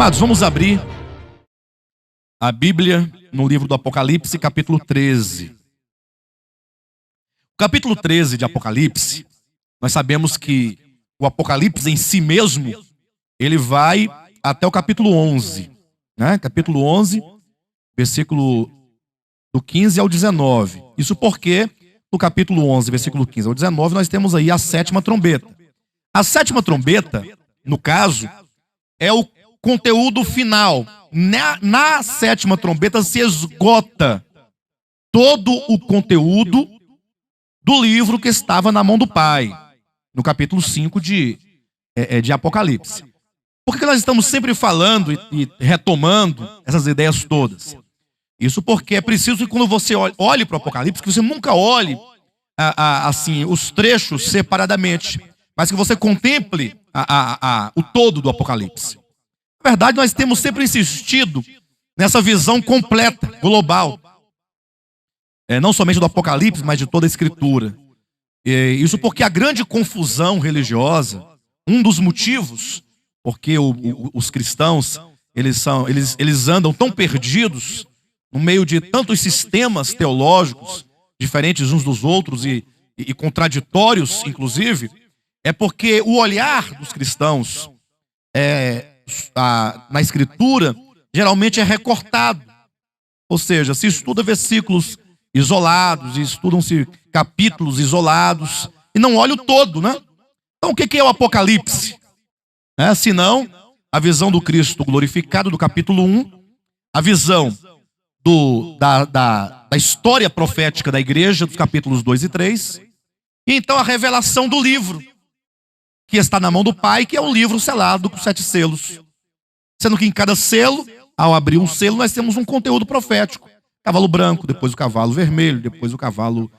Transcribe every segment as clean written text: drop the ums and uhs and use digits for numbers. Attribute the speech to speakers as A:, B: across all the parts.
A: Amados, vamos abrir a Bíblia no livro do Apocalipse, capítulo 13. O capítulo 13 de Apocalipse, nós sabemos que o Apocalipse em si mesmo, ele vai até o capítulo 11. Né? Capítulo 11, versículo do 15 ao 19. Isso porque no capítulo 11, versículo 15 ao 19, nós temos aí a sétima trombeta. A sétima trombeta, no caso, é o conteúdo final. Na sétima trombeta se esgota todo o conteúdo do livro que estava na mão do Pai, no capítulo 5 de Apocalipse. Por que nós estamos sempre falando e retomando essas ideias todas? Isso porque é preciso que quando você olhe para o Apocalipse, que você nunca olhe assim, os trechos separadamente, mas que você contemple o todo do Apocalipse. Na verdade, nós temos sempre insistido nessa visão completa, global. Não somente do Apocalipse, mas de toda a Escritura. Isso porque a grande confusão religiosa, um dos motivos, porque os cristãos, eles andam tão perdidos no meio de tantos sistemas teológicos, diferentes uns dos outros e contraditórios, inclusive, é porque o olhar dos cristãos na Escritura geralmente é recortado. Ou seja, se estuda versículos isolados, estudam-se capítulos isolados, e não olha o todo, né? Então o que é o Apocalipse? Senão a visão do Cristo glorificado do capítulo 1, a visão da história profética da igreja dos capítulos 2 e 3, e então a revelação do livro que está na mão do Pai, que é um livro selado com 7 selos. Sendo que em cada selo, ao abrir um selo, nós temos um conteúdo profético. Cavalo branco, depois o cavalo vermelho, depois o cavalo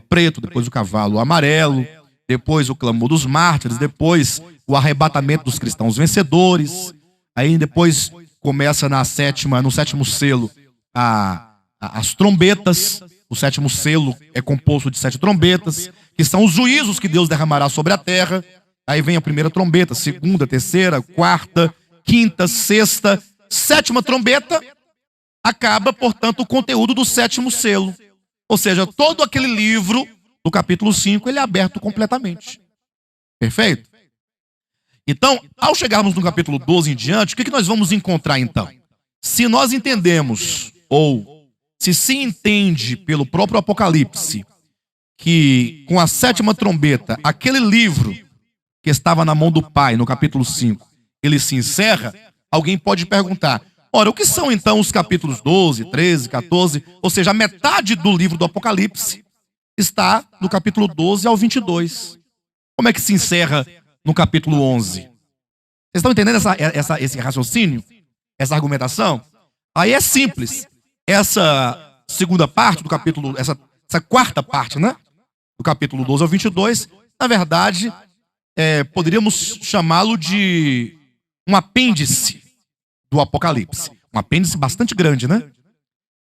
A: preto, depois o cavalo amarelo, depois o clamor dos mártires, depois o arrebatamento dos cristãos vencedores. Aí depois começa no sétimo selo, as trombetas. O sétimo selo é composto de 7 trombetas, que são os juízos que Deus derramará sobre a terra. Aí vem a primeira trombeta, segunda, terceira, quarta, quinta, sexta, sétima trombeta, acaba, portanto, o conteúdo do sétimo selo. Ou seja, todo aquele livro do capítulo 5, ele é aberto completamente. Perfeito? Então, ao chegarmos no capítulo 12 em diante, o que nós vamos encontrar então? Se nós entendemos, ou se entende pelo próprio Apocalipse, que com a sétima trombeta, aquele livro que estava na mão do Pai, no capítulo 5, ele se encerra, alguém pode perguntar, ora, o que são então os capítulos 12, 13, 14, ou seja, a metade do livro do Apocalipse está no capítulo 12 ao 22. Como é que se encerra no capítulo 11? Vocês estão entendendo esse raciocínio? Essa argumentação? Aí é simples. Essa segunda parte do capítulo, essa quarta parte, né? Do capítulo 12 ao 22, na verdade, poderíamos chamá-lo de um apêndice do Apocalipse. Um apêndice bastante grande, né?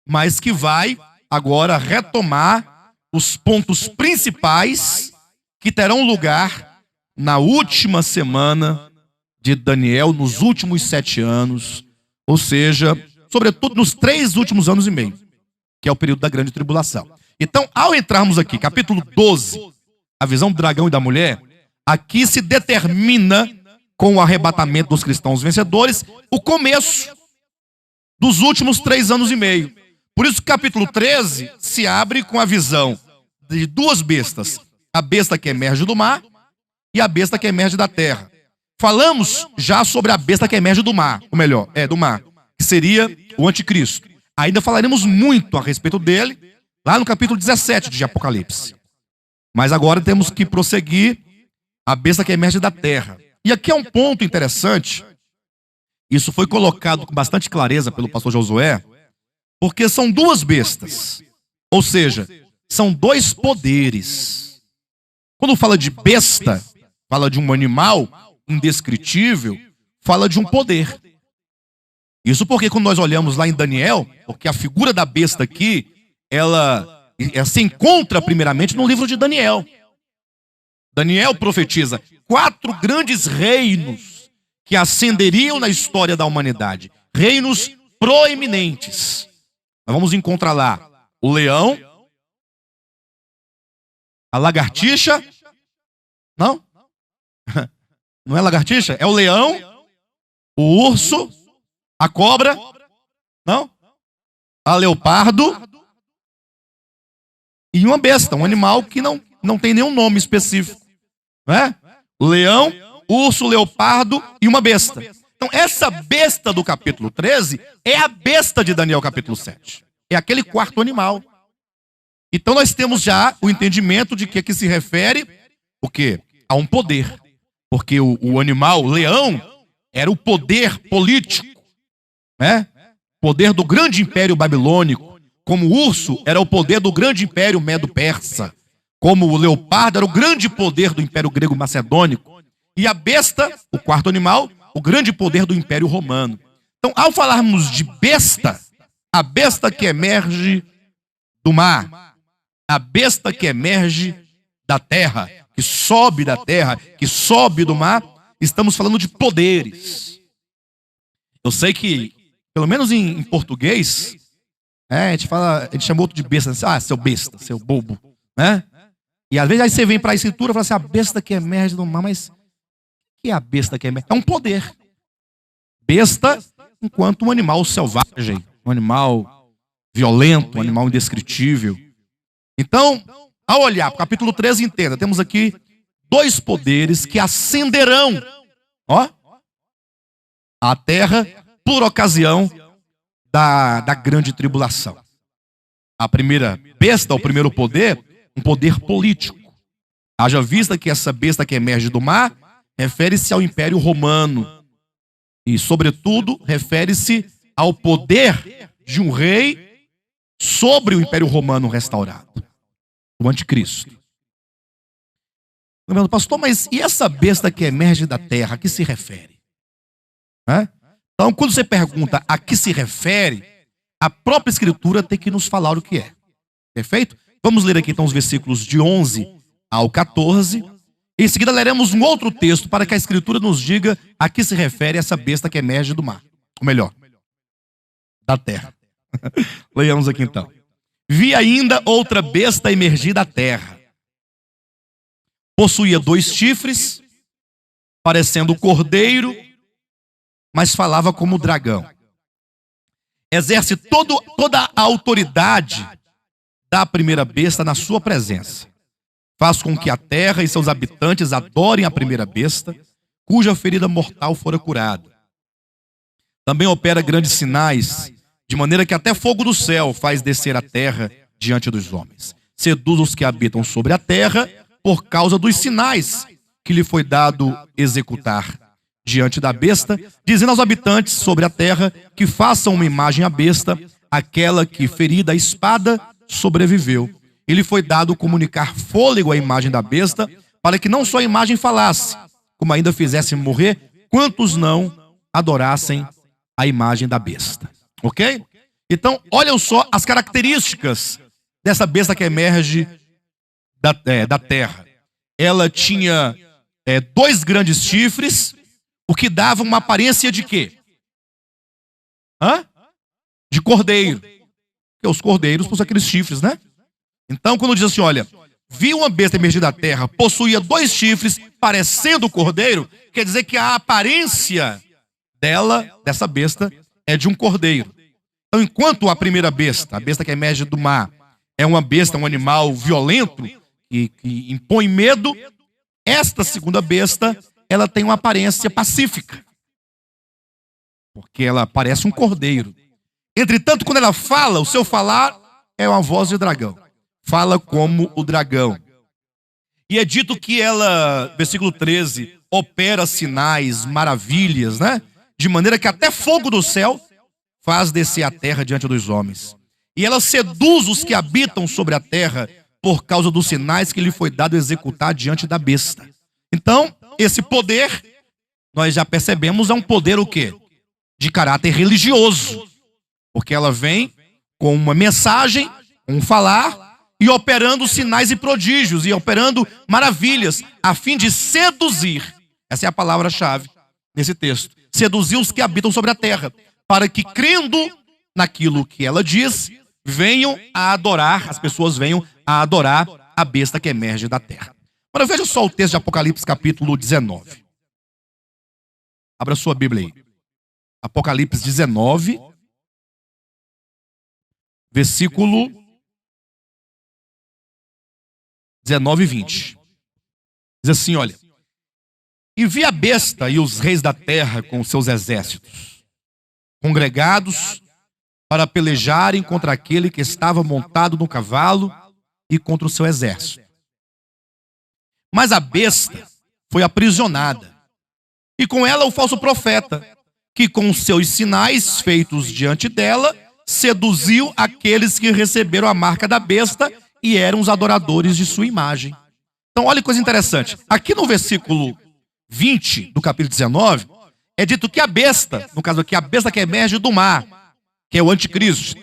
A: Mas que vai agora retomar os pontos principais que terão lugar na última semana de Daniel, nos últimos 7 anos, ou seja, sobretudo nos 3 últimos anos e meio, que é o período da grande tribulação. Então, ao entrarmos aqui, capítulo 12, a visão do dragão e da mulher, aqui se determina, com o arrebatamento dos cristãos vencedores, o começo dos últimos 3 anos e meio. Por isso, capítulo 13 se abre com a visão de 2 bestas. A besta que emerge do mar e a besta que emerge da terra. Falamos já sobre a besta que emerge do mar, ou melhor, do mar, que seria o anticristo. Ainda falaremos muito a respeito dele, lá no capítulo 17 de Apocalipse. Mas agora temos que prosseguir a besta que emerge da terra. E aqui é um ponto interessante, isso foi colocado com bastante clareza pelo pastor Josué, porque são 2 bestas, ou seja, são 2 poderes. Quando fala de besta, fala de um animal indescritível, fala de um poder. Isso porque quando nós olhamos lá em Daniel, porque a figura da besta aqui, ela se encontra primeiramente no livro de Daniel. Daniel profetiza 4 grandes reinos que ascenderiam na história da humanidade. Reinos proeminentes. Nós vamos encontrar lá o leão, a lagartixa. Não? Não é lagartixa? É o leão, o urso, a cobra. Não? A leopardo e uma besta, um animal que não tem nenhum nome específico. Não é? Leão, urso, leopardo e uma besta. Então, essa besta do capítulo 13 é a besta de Daniel capítulo 7. É aquele quarto animal. Então, nós temos já o entendimento de que aqui se refere o quê? A um poder. Porque o animal, o leão, era o poder político, né? Poder do grande império babilônico. Como o urso era o poder do grande império medo-persa. Como o leopardo era o grande poder do império grego-macedônico. E a besta, o quarto animal, o grande poder do império romano. Então, ao falarmos de besta, a besta que emerge do mar, a besta que emerge da terra, que sobe da terra, que sobe do mar, estamos falando de poderes. Eu sei que, pelo menos em português, a gente chama outro de besta, seu besta, seu bobo, né? E às vezes aí você vem para a escritura e fala assim, a besta que emerge do mar, mas o que é a besta que emerge? É um poder. Besta enquanto um animal selvagem, um animal violento, um animal indescritível. Então, ao olhar para o capítulo 13, entenda, temos aqui dois poderes que ascenderão, a terra por ocasião da grande tribulação. A primeira besta, o primeiro poder, um poder político. Haja vista que essa besta que emerge do mar refere-se ao Império Romano. E, sobretudo, refere-se ao poder de um rei sobre o Império Romano restaurado. O anticristo. Pastor, mas e essa besta que emerge da terra, a que se refere? Então, quando você pergunta a que se refere, a própria Escritura tem que nos falar o que é. Perfeito? Vamos ler aqui então os versículos de 11 ao 14. Em seguida leremos um outro texto para que a Escritura nos diga a que se refere essa besta que emerge do mar. Ou melhor, da terra. Leiamos aqui então. Vi ainda outra besta emergir da terra. Possuía 2 chifres, parecendo cordeiro, mas falava como dragão. Exerce toda a autoridade da primeira besta na sua presença. Faz com que a terra e seus habitantes adorem a primeira besta, cuja ferida mortal fora curada. Também opera grandes sinais, de maneira que até fogo do céu faz descer a terra diante dos homens. Seduz os que habitam sobre a terra por causa dos sinais que lhe foi dado executar diante da besta, dizendo aos habitantes sobre a terra que façam uma imagem à besta, aquela que, ferida a espada, sobreviveu. Ele foi dado comunicar fôlego à imagem da besta, para que não só a imagem falasse, como ainda fizesse morrer quantos não adorassem a imagem da besta. Ok? Então, olham só as características dessa besta que emerge da terra. Ela tinha 2 grandes chifres, o que dava uma aparência de quê? De cordeiro. Porque os cordeiros possuem aqueles chifres, né? Então, quando diz assim, olha, vi uma besta emergir da terra, possuía 2 chifres, parecendo cordeiro, quer dizer que a aparência dessa besta, é de um cordeiro. Então, enquanto a primeira besta, a besta que emerge do mar, é uma besta, um animal violento, que impõe medo, esta segunda besta, ela tem uma aparência pacífica. Porque ela parece um cordeiro. Entretanto, quando ela fala, o seu falar é uma voz de dragão. Fala como o dragão. E é dito que ela, versículo 13, opera sinais, maravilhas, né? De maneira que até fogo do céu faz descer a terra diante dos homens. E ela seduz os que habitam sobre a terra por causa dos sinais que lhe foi dado executar diante da besta. Então, esse poder, nós já percebemos, é um poder o quê? De caráter religioso. Porque ela vem com uma mensagem, um falar, e operando sinais e prodígios, e operando maravilhas, a fim de seduzir. Essa é a palavra-chave. nesse texto. Seduziu os que habitam sobre a terra, para que, crendo naquilo que ela diz, venham a adorar, as pessoas venham a adorar a besta que emerge da terra. Agora veja só o texto de Apocalipse capítulo 19. Abra sua Bíblia aí. Apocalipse 19, versículo 19 e 20. Diz assim, olha: e vi a besta e os reis da terra com seus exércitos, congregados para pelejarem contra aquele que estava montado no cavalo e contra o seu exército. Mas a besta foi aprisionada, e com ela o falso profeta, que com seus sinais feitos diante dela, seduziu aqueles que receberam a marca da besta e eram os adoradores de sua imagem. Então, olha que coisa interessante. Aqui no versículo 20 do capítulo 19, é dito que a besta, no caso aqui, a besta que emerge do mar, que é o anticristo,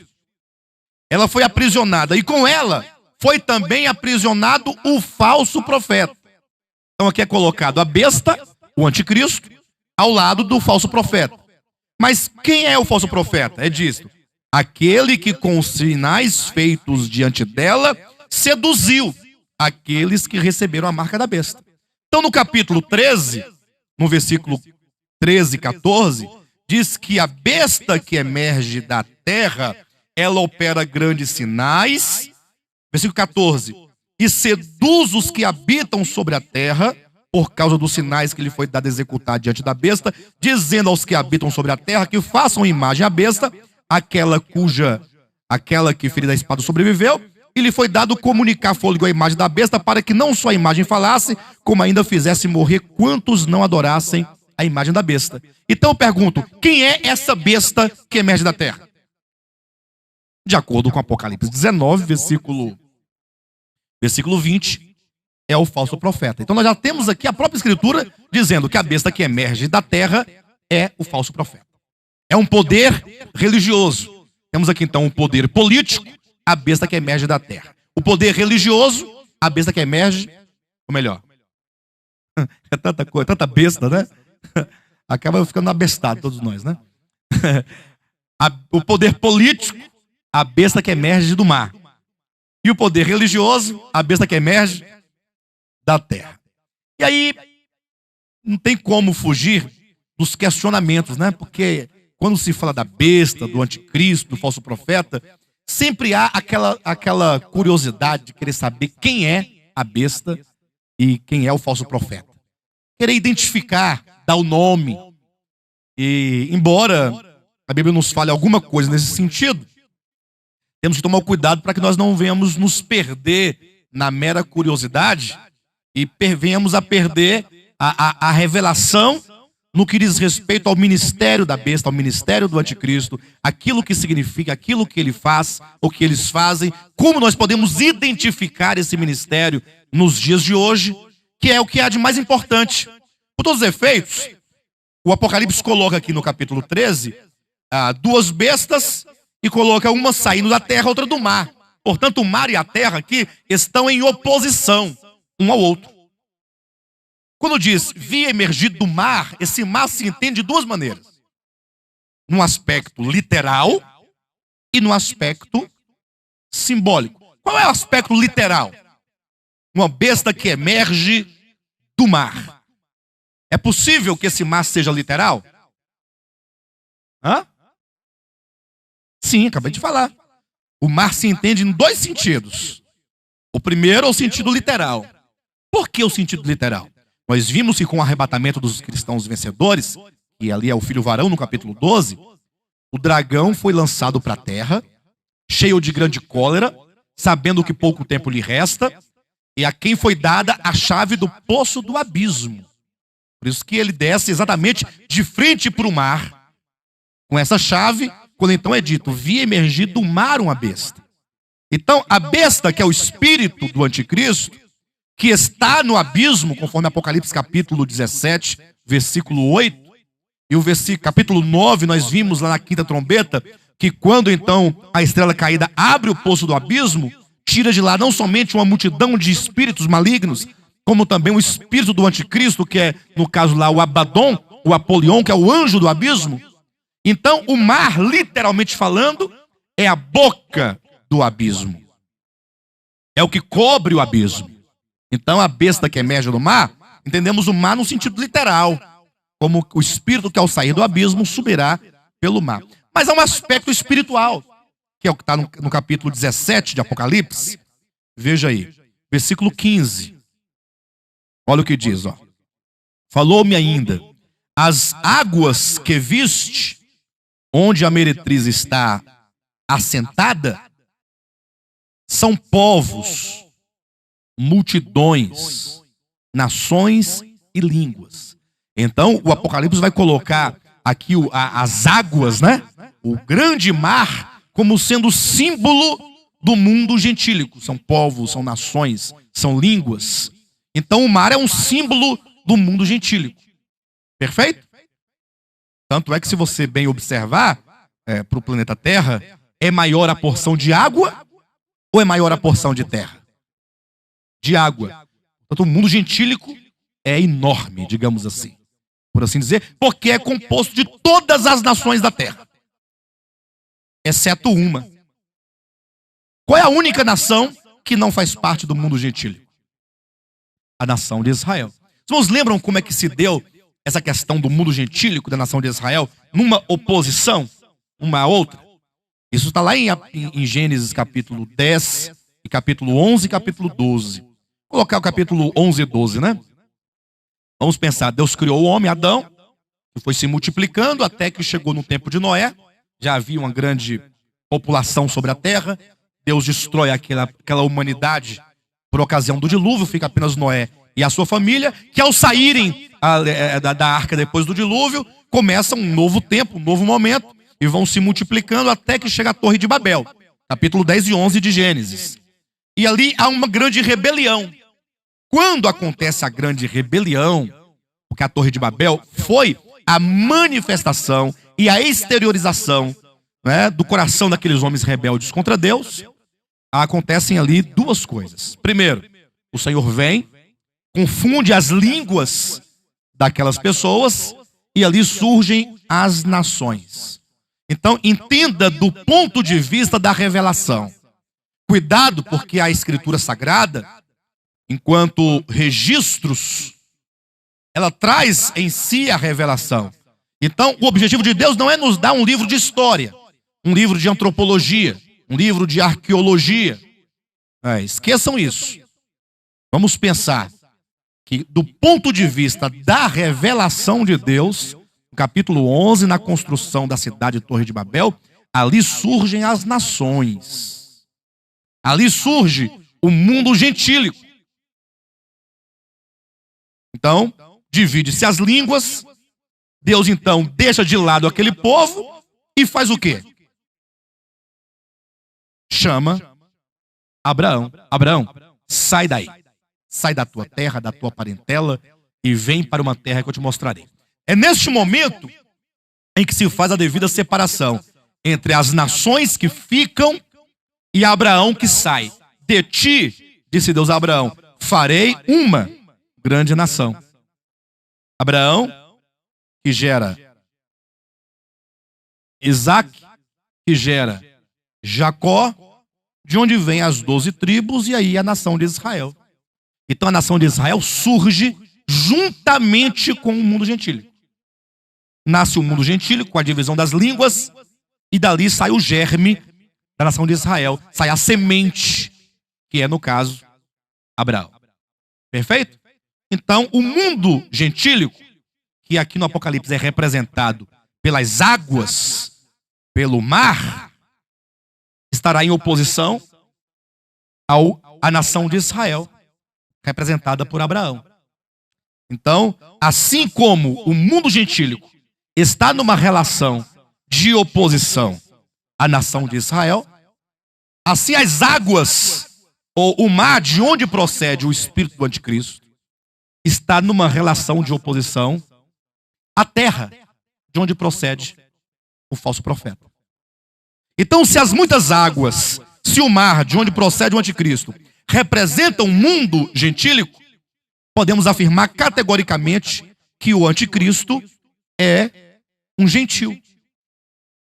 A: ela foi aprisionada, e com ela foi também aprisionado o falso profeta. Então aqui é colocado a besta, o anticristo, ao lado do falso profeta. Mas quem é o falso profeta? É dito: aquele que com os sinais feitos diante dela seduziu aqueles que receberam a marca da besta. Então no capítulo 13, no versículo 13 e 14, diz que a besta que emerge da terra, ela opera grandes sinais. Versículo 14: e seduz os que habitam sobre a terra, por causa dos sinais que lhe foi dado executar diante da besta, dizendo aos que habitam sobre a terra que façam imagem à besta, aquela que ferida a espada sobreviveu, e lhe foi dado comunicar fôlego à imagem da besta, para que não só a imagem falasse, como ainda fizesse morrer quantos não adorassem a imagem da besta. Então eu pergunto, quem é essa besta que emerge da terra? De acordo com Apocalipse 19, versículo 20, é o falso profeta. Então nós já temos aqui a própria escritura dizendo que a besta que emerge da terra é o falso profeta. É um poder religioso. Temos aqui então um poder político, a besta que emerge da terra. O poder religioso, a besta que emerge, ou melhor, é tanta coisa, tanta besta, né? Acaba ficando abestado todos nós, né? O poder político, a besta que emerge do mar. E o poder religioso, a besta que emerge da terra. E aí, não tem como fugir dos questionamentos, né? Porque quando se fala da besta, do anticristo, do falso profeta, sempre há aquela curiosidade de querer saber quem é a besta e quem é o falso profeta. Querer identificar, dar o nome. E, embora a Bíblia nos fale alguma coisa nesse sentido, temos que tomar cuidado para que nós não venhamos nos perder na mera curiosidade e venhamos a perder a revelação no que diz respeito ao ministério da besta, ao ministério do anticristo, aquilo que significa, aquilo que ele faz, o que eles fazem, como nós podemos identificar esse ministério nos dias de hoje, que é o que há de mais importante. Por todos os efeitos, o Apocalipse coloca aqui no capítulo 13, duas bestas, e coloca uma saindo da terra, outra do mar. Portanto, o mar e a terra aqui estão em oposição um ao outro. Quando diz vi emergir do mar, esse mar se entende de duas maneiras. Num aspecto literal e no aspecto simbólico. Qual é o aspecto literal? Uma besta que emerge do mar. É possível que esse mar seja literal? Hã? Sim, acabei de falar. O mar se entende em dois sentidos. O primeiro é o sentido literal. Por que o sentido literal? Nós vimos que com o arrebatamento dos cristãos vencedores, que ali é o filho varão no capítulo 12, o dragão foi lançado para a terra, cheio de grande cólera, sabendo que pouco tempo lhe resta, e a quem foi dada a chave do poço do abismo. Por isso que ele desce exatamente de frente para o mar, com essa chave, quando então é dito, vi emergir do mar uma besta. Então, a besta, que é o espírito do anticristo, que está no abismo, conforme Apocalipse capítulo 17, versículo 8, e o capítulo 9, nós vimos lá na quinta trombeta, que quando então a estrela caída abre o poço do abismo, tira de lá não somente uma multidão de espíritos malignos, como também o espírito do anticristo, que é, no caso lá, o Abaddon, o Apolion, que é o anjo do abismo. Então, o mar, literalmente falando, é a boca do abismo. É o que cobre o abismo. Então, a besta que emerge do mar, entendemos o mar no sentido literal, como o espírito que ao sair do abismo subirá pelo mar. Mas há um aspecto espiritual, que é o que está no capítulo 17 de Apocalipse. Veja aí, versículo 15. Olha o que diz, ó. Falou-me ainda, as águas que viste, onde a meretriz está assentada, são povos, multidões, nações e línguas. Então, o Apocalipse vai colocar aqui as águas, né? O grande mar, como sendo símbolo do mundo gentílico. São povos, são nações, são línguas. Então, o mar é um símbolo do mundo gentílico. Perfeito? Tanto é que, se você bem observar, para o planeta Terra, é maior a porção de água ou é maior a porção de terra? De água. Portanto, o mundo gentílico é enorme, digamos assim, por assim dizer, porque é composto de todas as nações da terra, exceto uma. Qual é a única nação que não faz parte do mundo gentílico? A nação de Israel. Os irmãos lembram como é que se deu essa questão do mundo gentílico, da nação de Israel, numa oposição uma à outra? Isso está lá em Gênesis capítulo 10, e capítulo 11 e capítulo 12. Vou colocar o capítulo 11 e 12, né? Vamos pensar, Deus criou o homem, Adão, que foi se multiplicando até que chegou no tempo de Noé. Já havia uma grande população sobre a terra. Deus destrói aquela humanidade por ocasião do dilúvio, fica apenas Noé e a sua família, que ao saírem da arca depois do dilúvio, começa um novo tempo, um novo momento, e vão se multiplicando até que chega a Torre de Babel, capítulo 10 e 11 de Gênesis. E ali há uma grande rebelião. Quando acontece a grande rebelião, porque a Torre de Babel foi a manifestação e a exteriorização, né, do coração daqueles homens rebeldes contra Deus, acontecem ali duas coisas. Primeiro, o Senhor vem, confunde as línguas daquelas pessoas e ali surgem as nações. Então, entenda do ponto de vista da revelação. Cuidado, porque a Escritura Sagrada, enquanto registros, ela traz em si a revelação. Então, o objetivo de Deus não é nos dar um livro de história, um livro de antropologia, um livro de arqueologia. Esqueçam isso. Vamos pensar que, do ponto de vista da revelação de Deus, no capítulo 11, na construção da cidade de Torre de Babel, ali surgem as nações. Ali surge o mundo gentílico. Então, divide-se as línguas. Deus, então, deixa de lado aquele povo e faz o quê? Chama Abraão. Abraão, sai daí. Sai da tua terra, da tua parentela e vem para uma terra que eu te mostrarei. É neste momento em que se faz a devida separação entre as nações que ficam e Abraão que sai. De ti, disse Deus a Abraão, farei uma grande nação. Abraão, que gera Isaac, que gera Jacó, de onde vem as 12 tribos e aí a nação de Israel. Então a nação de Israel surge juntamente com o mundo gentílico. Nasce o mundo gentílico com a divisão das línguas e dali sai o germe da nação de Israel. Sai a semente, que é, no caso, Abraão. Perfeito? Então o mundo gentílico, que aqui no Apocalipse é representado pelas águas, pelo mar, estará em oposição à nação de Israel, representada por Abraão. Então, assim como o mundo gentílico está numa relação de oposição à nação de Israel, assim as águas, ou o mar de onde procede o espírito do anticristo, está numa relação de oposição à terra, de onde procede o falso profeta. Então, se as muitas águas, se o mar de onde procede o anticristo, representam o mundo gentílico, podemos afirmar categoricamente que o anticristo é um gentil.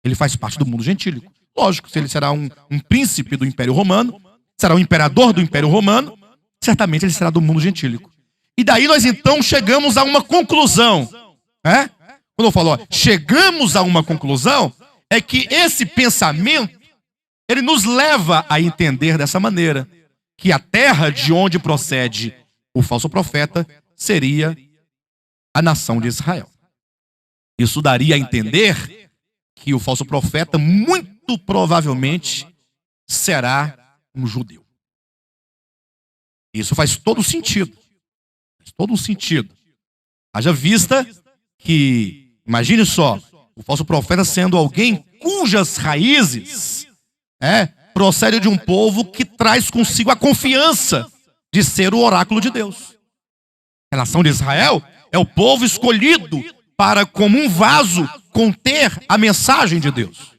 A: Ele faz parte do mundo gentílico. Lógico, se ele será um príncipe do Império Romano, será um imperador do Império Romano, certamente ele será do mundo gentílico. E daí nós então chegamos a uma conclusão. Quando eu falo, chegamos a uma conclusão, é que esse pensamento, ele nos leva a entender dessa maneira, que a terra de onde procede o falso profeta seria a nação de Israel. Isso daria a entender que o falso profeta muito provavelmente será um judeu. Isso faz todo sentido. Faz todo sentido. Haja vista que, imagine só, o falso profeta sendo alguém cujas raízes procede de um povo que traz consigo a confiança de ser o oráculo de Deus. A nação de Israel é o povo escolhido para, como um vaso, conter a mensagem de Deus.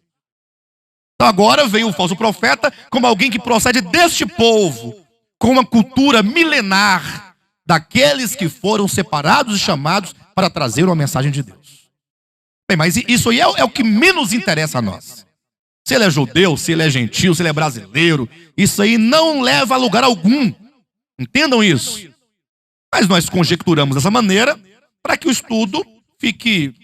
A: Então agora veio o falso profeta como alguém que procede deste povo, com uma cultura milenar daqueles que foram separados e chamados para trazer uma mensagem de Deus. Bem, mas isso aí é o que menos interessa a nós. Se ele é judeu, se ele é gentil, se ele é brasileiro, isso aí não leva a lugar algum. Entendam isso. Mas nós conjecturamos dessa maneira para que o estudo fique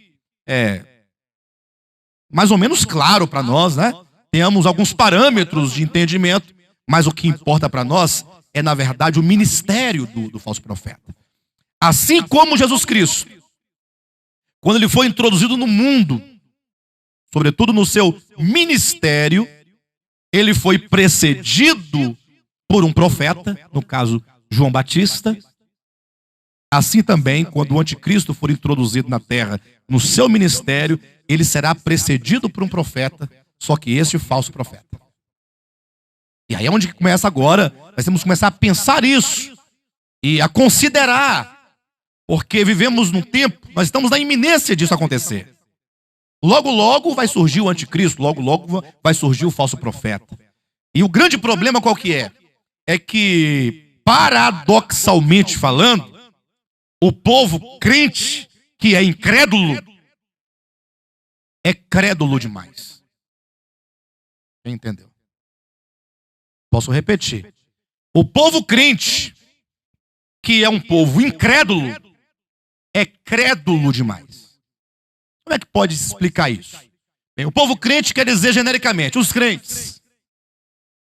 A: mais ou menos claro para nós, né? Tenhamos alguns parâmetros de entendimento, mas o que importa para nós é, na verdade, o ministério do falso profeta. Assim como Jesus Cristo, quando ele foi introduzido no mundo, sobretudo no seu ministério, ele foi precedido por um profeta, no caso João Batista. Assim também, quando o anticristo for introduzido na terra, no seu ministério, ele será precedido por um profeta, só que esse falso profeta. E aí é onde começa agora, nós temos que começar a pensar isso e a considerar, porque vivemos num tempo, nós estamos na iminência disso acontecer. Logo, logo vai surgir o anticristo, logo, logo vai surgir o falso profeta. E o grande problema qual que é? É que, paradoxalmente falando, o povo crente, que é incrédulo, é crédulo demais. Quem entendeu? Posso repetir. O povo crente, que é um povo incrédulo, é crédulo demais. Como é que pode explicar isso? Bem, o povo crente quer dizer genericamente, os crentes,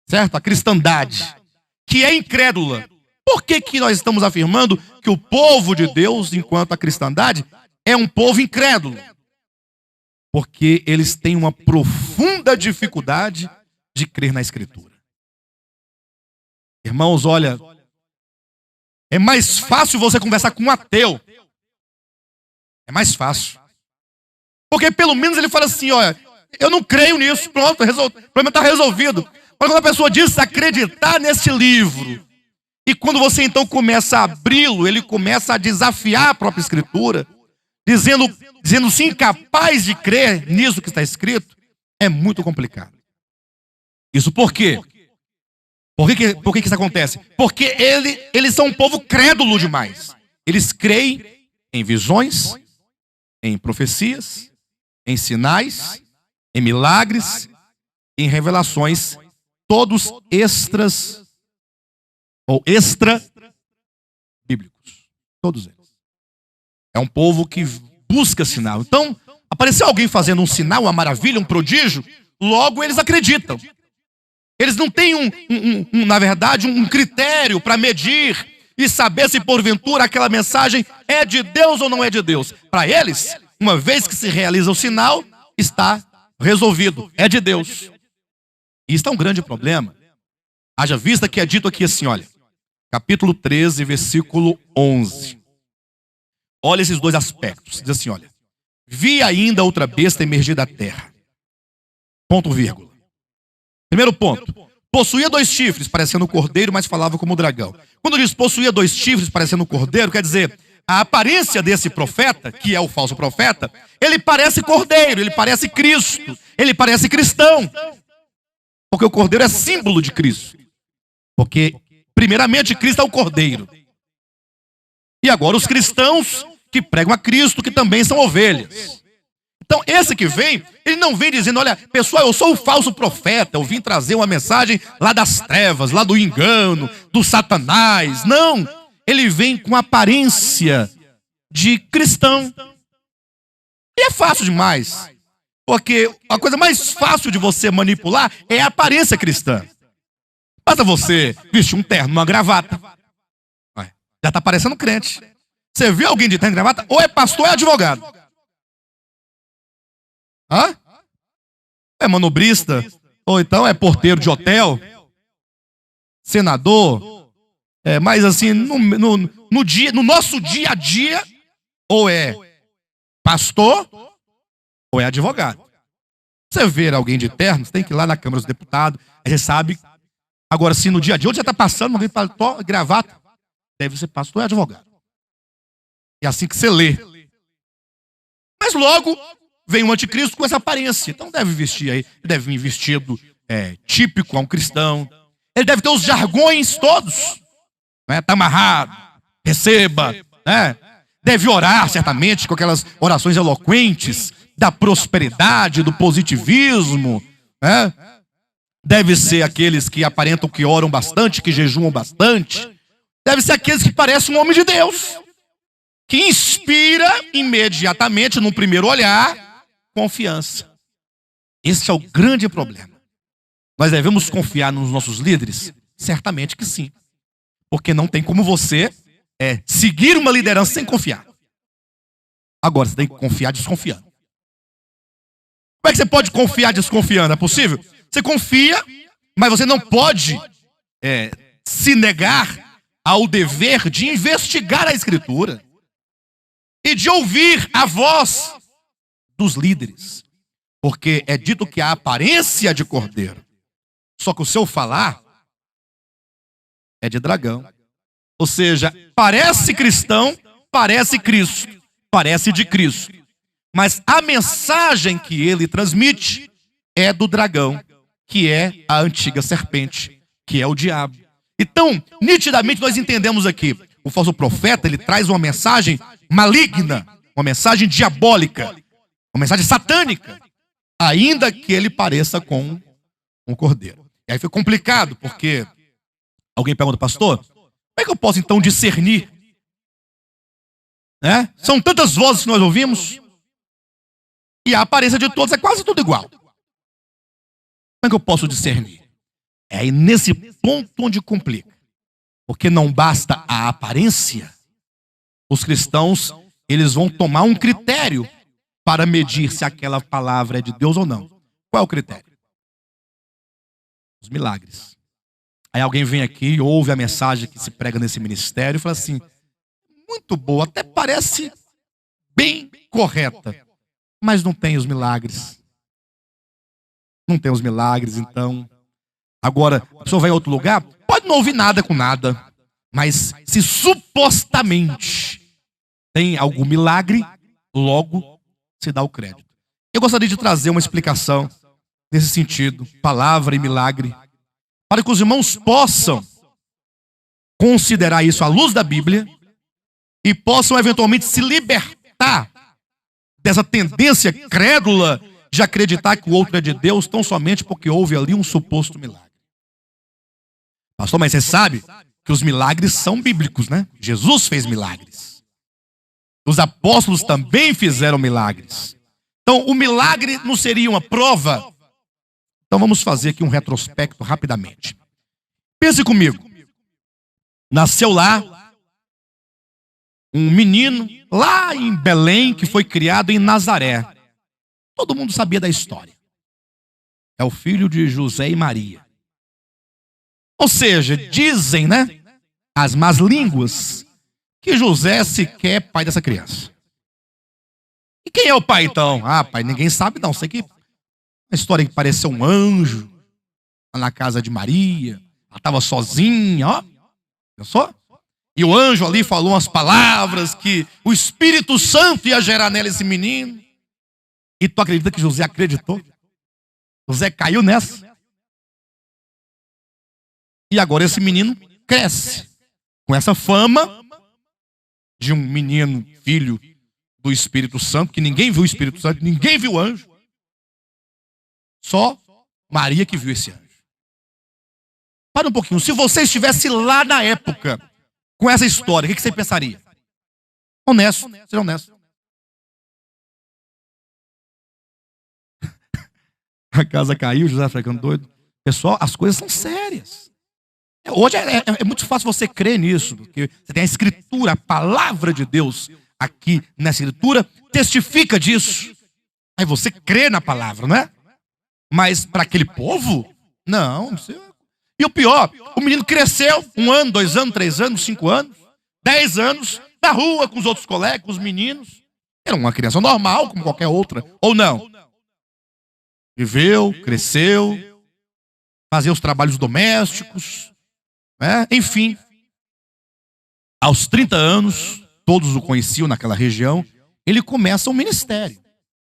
A: certo? A cristandade, que é incrédula. Por que nós estamos afirmando que o povo de Deus, enquanto a cristandade, é um povo incrédulo? Porque eles têm uma profunda dificuldade de crer na Escritura. Irmãos, olha, é mais fácil você conversar com um ateu. É mais fácil. Porque pelo menos ele fala assim, olha, eu não creio nisso, pronto, o problema está resolvido. Mas quando a pessoa diz acreditar nesse livro, e quando você então começa a abri-lo, ele começa a desafiar a própria Escritura, dizendo-se incapaz de crer nisso que está escrito, é muito complicado. Isso por quê? Por que isso acontece? Porque eles são um povo crédulo demais. Eles creem em visões, em profecias, em sinais, em milagres, em revelações, todos extra bíblicos. Todos eles. É um povo que busca sinal. Então, apareceu alguém fazendo um sinal, uma maravilha, um prodígio, logo eles acreditam. Eles não têm na verdade, um critério para medir e saber se porventura aquela mensagem é de Deus ou não é de Deus. Para eles, uma vez que se realiza o sinal, está resolvido. É de Deus. E isso é um grande problema. Haja vista que é dito aqui assim, olha, capítulo 13, versículo 11. Olha esses dois aspectos. Diz assim, olha, vi ainda outra besta emergir da terra. Ponto, vírgula. Primeiro ponto. Possuía 2 chifres, parecendo um cordeiro, mas falava como um dragão. Quando diz possuía 2 chifres, parecendo um cordeiro, quer dizer, a aparência desse profeta, que é o falso profeta, ele parece cordeiro, ele parece Cristo, ele parece cristão. Porque o cordeiro é símbolo de Cristo. Porque, primeiramente, Cristo é o cordeiro. E agora os cristãos que pregam a Cristo, que também são ovelhas. Então, esse que vem, ele não vem dizendo, olha, pessoal, eu sou o falso profeta, eu vim trazer uma mensagem lá das trevas, lá do engano, do Satanás. Não, ele vem com aparência de cristão. E é fácil demais, porque a coisa mais fácil de você manipular é a aparência cristã. Basta você vestir um terno, uma gravata. Já está parecendo crente. Você viu alguém de terno e gravata? Ou é pastor ou é advogado. Hã? É manobrista. Ou então é porteiro de hotel. Senador. Mas assim, no nosso dia a dia, ou é pastor ou é advogado. Você ver alguém de terno, você tem que ir lá na Câmara dos Deputados. Aí você sabe. Agora, se no dia a dia, onde já está passando, alguém paletó, gravata, deve ser pastor ou é advogado. É assim que você lê. Mas logo vem o anticristo com essa aparência. Então deve vestir aí, deve vir vestido típico a um cristão. Ele deve ter os jargões todos. Tá amarrado, receba, né? Deve orar certamente com aquelas orações eloquentes da prosperidade, do positivismo, né? Deve ser aqueles que aparentam que oram bastante, que jejuam bastante. Deve ser aqueles que parecem um homem de Deus, que inspira imediatamente, num primeiro olhar, confiança. Esse é o grande problema. Nós devemos confiar nos nossos líderes? Certamente que sim. Porque não tem como você seguir uma liderança sem confiar. Agora, você tem que confiar desconfiando. Como é que você pode confiar desconfiando? É possível? Você confia, mas você não pode se negar ao dever de investigar a Escritura e de ouvir a voz dos líderes. Porque é dito que a aparência de cordeiro, só que o seu falar é de dragão. Ou seja, parece cristão, parece Cristo, parece de Cristo. Mas a mensagem que ele transmite é do dragão, que é a antiga serpente, que é o diabo. Então, nitidamente nós entendemos aqui, o falso profeta, ele traz uma mensagem maligna, uma mensagem diabólica, uma mensagem satânica, ainda que ele pareça com um cordeiro. E aí foi complicado, porque alguém pergunta, pastor, como é que eu posso então discernir? São tantas vozes que nós ouvimos, e a aparência de todos é quase tudo igual. Como é que eu posso discernir? É aí nesse ponto onde complica. Porque não basta a aparência. Os cristãos, eles vão tomar um critério para medir se aquela palavra é de Deus ou não. Qual é o critério? Os milagres. Aí alguém vem aqui, ouve a mensagem que se prega nesse ministério e fala assim, muito boa, até parece bem correta, mas não tem os milagres. Não tem os milagres, então. Agora, a pessoa vai a outro lugar, pode não ouvir nada com nada, mas se supostamente tem algum milagre, logo se dá o crédito. Eu gostaria de trazer uma explicação nesse sentido, palavra e milagre, para que os irmãos possam considerar isso à luz da Bíblia e possam eventualmente se libertar dessa tendência crédula de acreditar que o outro é de Deus tão somente porque houve ali um suposto milagre. Pastor, mas você sabe que os milagres são bíblicos, né? Jesus fez milagres. Os apóstolos também fizeram milagres. Então, o milagre não seria uma prova? Então, vamos fazer aqui um retrospecto rapidamente. Pense comigo. Nasceu lá um menino, lá em Belém, que foi criado em Nazaré. Todo mundo sabia da história. É o filho de José e Maria. Ou seja, dizem, né, as más línguas, que José sequer é pai dessa criança. E quem é o pai, então? Ah, pai, ninguém sabe não. Sei que a história que pareceu um anjo lá na casa de Maria. Ela estava sozinha, ó. Pensou? E o anjo ali falou umas palavras que o Espírito Santo ia gerar nela esse menino. E tu acredita que José acreditou? José caiu nessa. E agora esse menino cresce com essa fama de um menino, filho do Espírito Santo, que ninguém viu o Espírito Santo, ninguém viu o anjo. Só Maria que viu esse anjo. Para um pouquinho, se você estivesse lá na época, com essa história, o que você pensaria? Honesto, seja honesto. A casa caiu, José ficando doido. Pessoal, as coisas são sérias. Hoje é muito fácil você crer nisso, porque você tem a Escritura, a palavra de Deus aqui na Escritura, testifica disso. Aí você crê na palavra, não é? Mas para aquele povo, não. E o pior, o menino cresceu 1 ano, 2 anos, 3 anos, 5 anos, 10 anos, na rua com os outros colegas, com os meninos. Era uma criança normal, como qualquer outra, ou não? Viveu, cresceu, fazia os trabalhos domésticos, né? Enfim. Aos 30 anos, todos o conheciam naquela região, ele começa um ministério.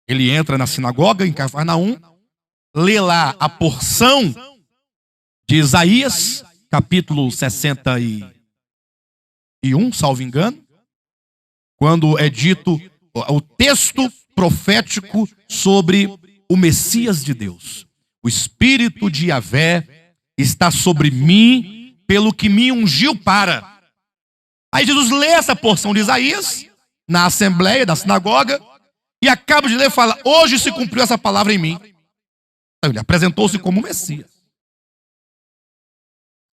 A: Ele entra na sinagoga em Cafarnaum, lê lá a porção de Isaías, capítulo 61, salvo engano, quando é dito o texto profético sobre o Messias de Deus. O Espírito de Yahvé está sobre mim, pelo que me ungiu para. Aí Jesus lê essa porção de Isaías, na assembleia da sinagoga, e acaba de ler e fala, hoje se cumpriu essa palavra em mim. Ele apresentou-se como Messias.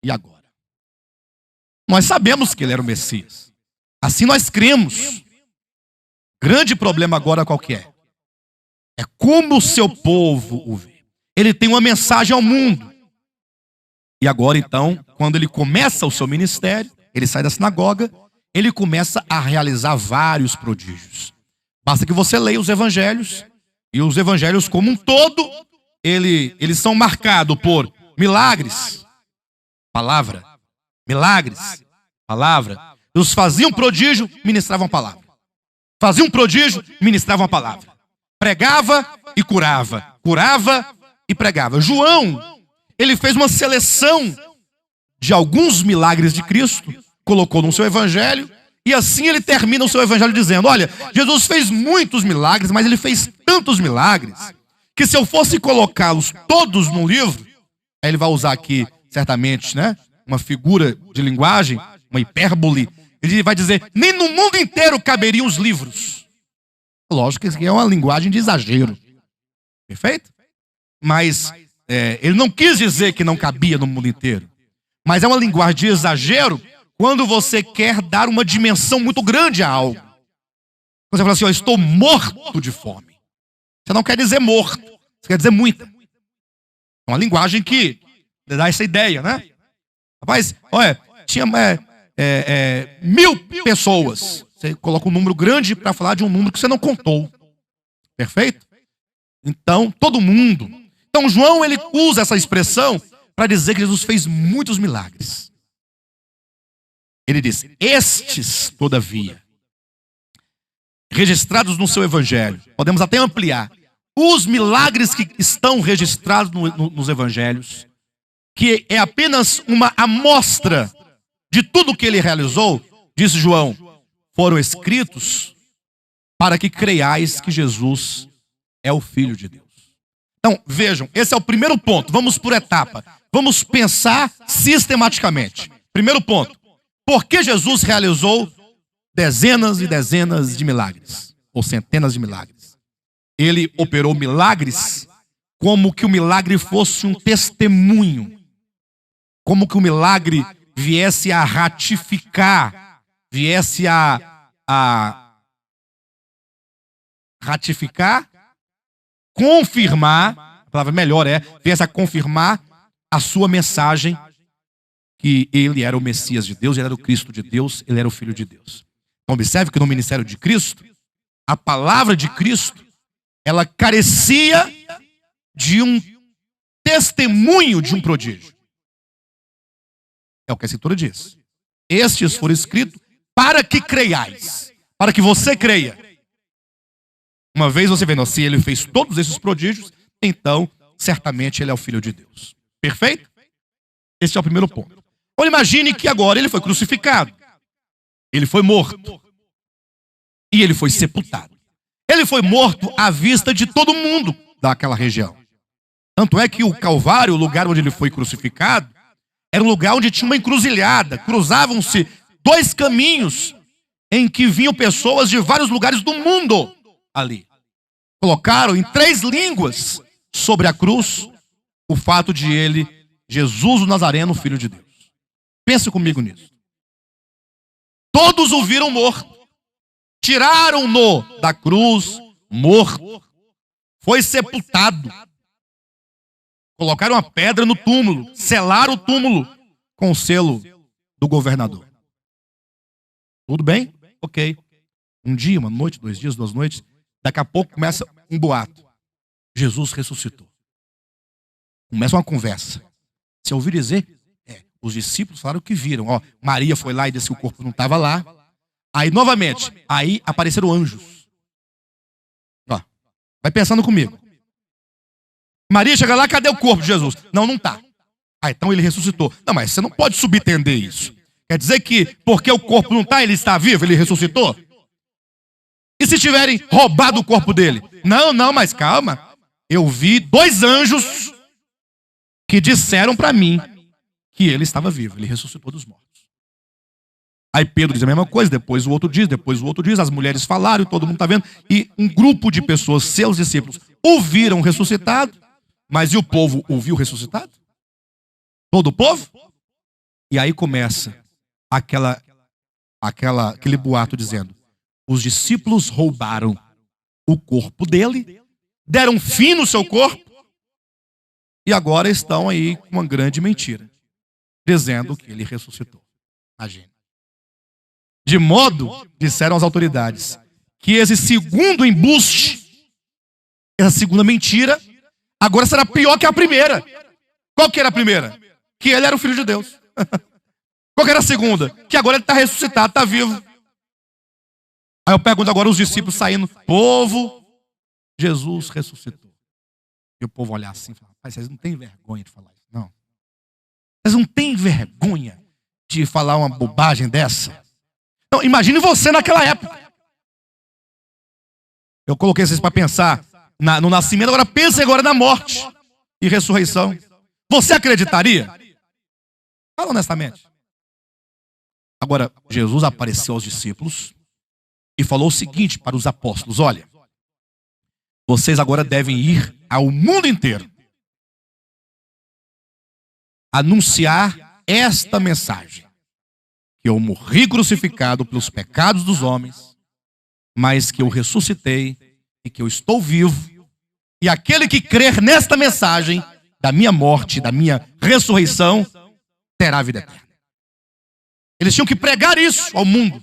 A: E agora? Nós sabemos que ele era o Messias. Assim nós cremos. Grande problema agora qual que é? É como o seu povo o vê. Ele tem uma mensagem ao mundo. E agora então, quando ele começa o seu ministério, ele sai da sinagoga, ele começa a realizar vários prodígios. Basta que você leia os evangelhos, e os evangelhos como um todo, eles são marcados por milagres, palavra, milagres, palavra. Eles faziam prodígio, ministravam a palavra. Faziam prodígio, ministravam a palavra. Pregava e curava. Curava e pregava. João, ele fez uma seleção de alguns milagres de Cristo, colocou no seu evangelho, e assim ele termina o seu evangelho dizendo, olha, Jesus fez muitos milagres, mas ele fez tantos milagres, que se eu fosse colocá-los todos no livro, aí ele vai usar aqui, certamente, né, uma figura de linguagem, uma hipérbole, ele vai dizer, nem no mundo inteiro caberiam os livros. Lógico que isso aqui é uma linguagem de exagero. Perfeito? Mas ele não quis dizer que não cabia no mundo inteiro. Mas é uma linguagem de exagero quando você quer dar uma dimensão muito grande a algo. Quando você fala assim, eu estou morto de fome. Você não quer dizer morto, você quer dizer muita. É uma linguagem que dá essa ideia, né? Rapaz, olha, tinha 1000 pessoas. Você coloca um número grande para falar de um número que você não contou. Perfeito? Então, todo mundo. Então, João, ele usa essa expressão para dizer que Jesus fez muitos milagres. Ele diz, estes, todavia, registrados no seu evangelho, podemos até ampliar, os milagres que estão registrados nos evangelhos, que é apenas uma amostra de tudo que ele realizou, disse João, foram escritos para que creiais que Jesus é o Filho de Deus. Então, vejam, esse é o primeiro ponto. Vamos por etapa. Vamos pensar sistematicamente. Primeiro ponto. Por que Jesus realizou dezenas e dezenas de milagres? Ou centenas de milagres? Ele operou milagres como que o milagre fosse um testemunho. Como que o milagre viesse a ratificar, viesse a ratificar, confirmar, a palavra melhor viesse a confirmar a sua mensagem que ele era o Messias de Deus, ele era o Cristo de Deus, ele era o Filho de Deus. Então observe que no ministério de Cristo, a palavra de Cristo, ela carecia de um testemunho de um prodígio. É o que a Escritura diz. Estes foram escritos para que creiais, para que você creia. Uma vez você vendo assim, ele fez todos esses prodígios, então certamente ele é o Filho de Deus. Perfeito? Esse é o primeiro ponto. Então imagine que agora ele foi crucificado. Ele foi morto. e ele foi sepultado. Ele foi morto à vista de todo mundo daquela região. Tanto é que o Calvário, o lugar onde ele foi crucificado, era um lugar onde tinha uma encruzilhada. Cruzavam-se dois caminhos em que vinham pessoas de vários lugares do mundo ali. Colocaram em 3 línguas sobre a cruz o fato de ele, Jesus o Nazareno, filho de Deus. Pense comigo nisso. Todos o viram morto. Tiraram-no da cruz, morto. Foi sepultado. Colocaram uma pedra no túmulo. Selaram o túmulo com o selo do governador. Tudo bem? Ok. Um dia, uma noite, 2 dias, 2 noites. Daqui a pouco começa um boato. Jesus ressuscitou. Começa uma conversa. Você ouviu dizer? Os discípulos falaram que viram. Maria foi lá e disse que o corpo não estava lá. Aí, novamente, apareceram anjos. Vai pensando comigo. Maria chega lá, cadê o corpo de Jesus? Não está. Então ele ressuscitou. Não, mas você não pode subentender isso. Quer dizer que porque o corpo não está, ele está vivo, ele ressuscitou? E se tiverem roubado o corpo dele? Não, mas calma. Eu vi 2 anjos que disseram para mim que ele estava vivo, ele ressuscitou dos mortos. Aí Pedro diz a mesma coisa, depois o outro diz, as mulheres falaram, todo mundo está vendo, e um grupo de pessoas, seus discípulos, o viram ressuscitado, mas e o povo o viu ressuscitado? Todo o povo? E aí começa aquele boato dizendo, os discípulos roubaram o corpo dele, deram fim no seu corpo, e agora estão aí com uma grande mentira, dizendo que ele ressuscitou. Imagina. De modo, disseram as autoridades, que esse segundo embuste, essa segunda mentira, agora será pior que a primeira. Qual que era a primeira? Que ele era o Filho de Deus. Qual que era a segunda? Que agora ele está ressuscitado, está vivo. Aí eu pergunto agora os discípulos saindo, povo, Jesus ressuscitou. E o povo olhar assim e falar, pai, vocês não têm vergonha de falar isso? Não. Vocês não têm vergonha de falar uma bobagem dessa? Não, imagine você naquela época. Eu coloquei vocês para pensar no nascimento, agora pense agora na morte e ressurreição. Você acreditaria? Fala honestamente. Agora, Jesus apareceu aos discípulos e falou o seguinte para os apóstolos, olha, vocês agora devem ir ao mundo inteiro anunciar esta mensagem, que eu morri crucificado pelos pecados dos homens, mas que eu ressuscitei e que eu estou vivo, e aquele que crer nesta mensagem da minha morte, da minha ressurreição, terá a vida eterna. Eles tinham que pregar isso ao mundo.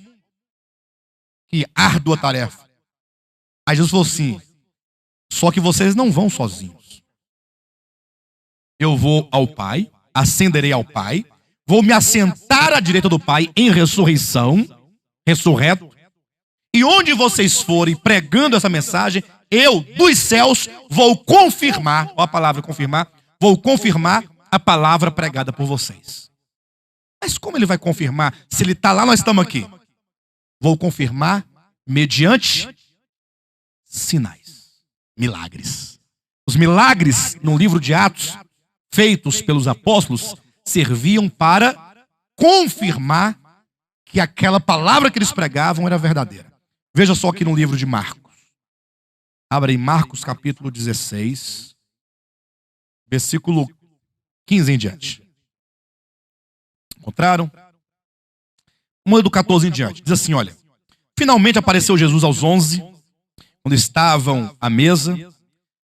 A: Que árdua tarefa. Aí Jesus falou assim, só que vocês não vão sozinhos. Eu vou ao Pai, ascenderei ao Pai, vou me assentar à direita do Pai em ressurreição, ressurreto, e onde vocês forem pregando essa mensagem, eu, dos céus, vou confirmar, olha a palavra confirmar, vou confirmar a palavra pregada por vocês. Mas como ele vai confirmar? Se ele está lá, nós estamos aqui. Vou confirmar mediante sinais, milagres. Os milagres no livro de Atos, feitos pelos apóstolos, serviam para confirmar que aquela palavra que eles pregavam era verdadeira. Veja só aqui no livro de Marcos. Abra em Marcos capítulo 16, versículo 15 em diante. Encontraram? Uma do 14 em diante. Diz assim, olha. Finalmente apareceu Jesus aos 11, quando estavam à mesa,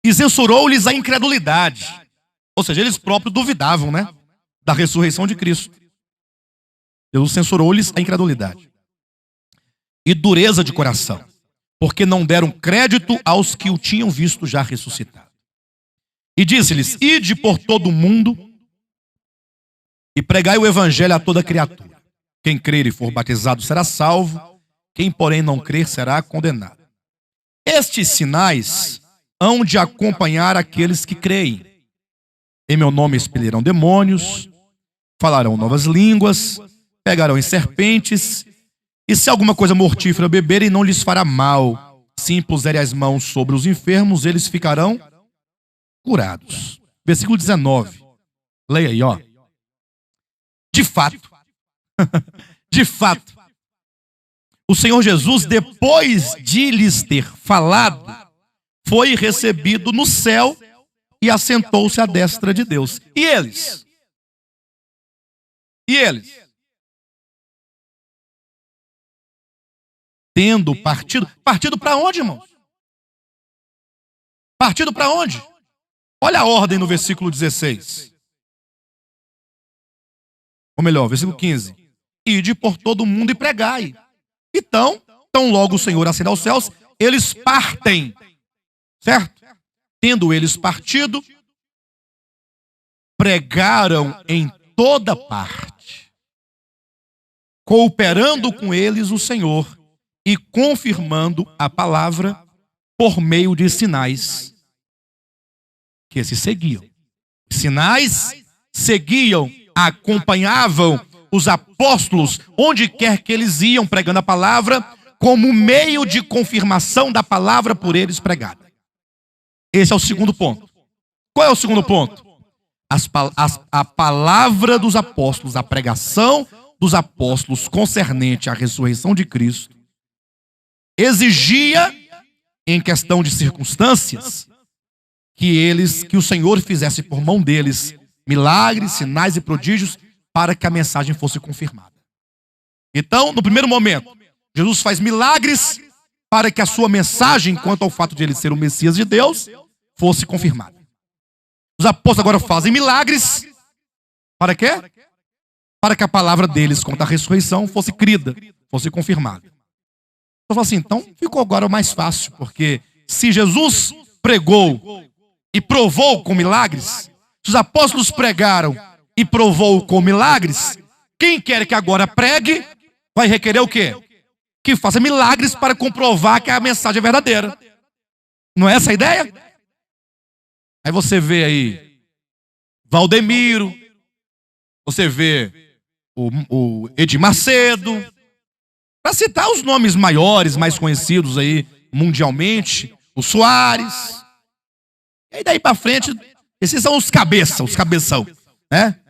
A: e censurou-lhes a incredulidade. Ou seja, eles próprios duvidavam, né? Da ressurreição de Cristo. Jesus censurou-lhes a incredulidade. E dureza de coração, porque não deram crédito aos que o tinham visto já ressuscitado. E disse-lhes, ide por todo o mundo e pregai o evangelho a toda criatura. Quem crer e for batizado será salvo, quem porém não crer será condenado. Estes sinais hão de acompanhar aqueles que creem. Em meu nome expelirão demônios, falarão novas línguas, pegarão em serpentes, E se alguma coisa mortífera beberem, não lhes fará mal. Se impuserem as mãos sobre os enfermos, eles ficarão curados. Versículo 19. Leia aí, ó. De fato, de fato, o Senhor Jesus, depois de lhes ter falado, foi recebido no céu e assentou-se à destra de Deus. E eles? E eles? Tendo partido. Partido para onde, irmãos? Partido para onde? Olha a ordem no versículo 16. Ou melhor, versículo 15. Ide por todo o mundo e pregai. Então, tão logo o Senhor ascender aos céus, eles partem. Certo? Tendo eles partido, pregaram em toda parte, cooperando com eles o Senhor e confirmando a palavra por meio de sinais que se seguiam. Sinais seguiam, acompanhavam os apóstolos onde quer que eles iam pregando a palavra, como meio de confirmação da palavra por eles pregada. Esse é o segundo ponto. Qual é o segundo ponto? A palavra dos apóstolos, a pregação dos apóstolos concernente à ressurreição de Cristo, exigia, em questão de circunstâncias, que o Senhor fizesse por mão deles milagres, sinais e prodígios para que a mensagem fosse confirmada. Então, no primeiro momento, Jesus faz milagres para que a sua mensagem, quanto ao fato de ele ser o Messias de Deus, fosse confirmada. Os apóstolos agora fazem milagres para quê? Para que a palavra deles quanto à ressurreição fosse crida, fosse confirmada. Eu falo assim, então ficou agora mais fácil, porque se Jesus pregou e provou com milagres, se os apóstolos pregaram e provou com milagres, quem quer que agora pregue, vai requerer o quê? Que faça milagres para comprovar que a mensagem é verdadeira. Não é essa a ideia? Aí você vê aí Valdemiro, você vê o Edir Macedo, para citar os nomes maiores, mais conhecidos aí mundialmente, o Soares. E aí daí para frente, esses são os cabeção, né?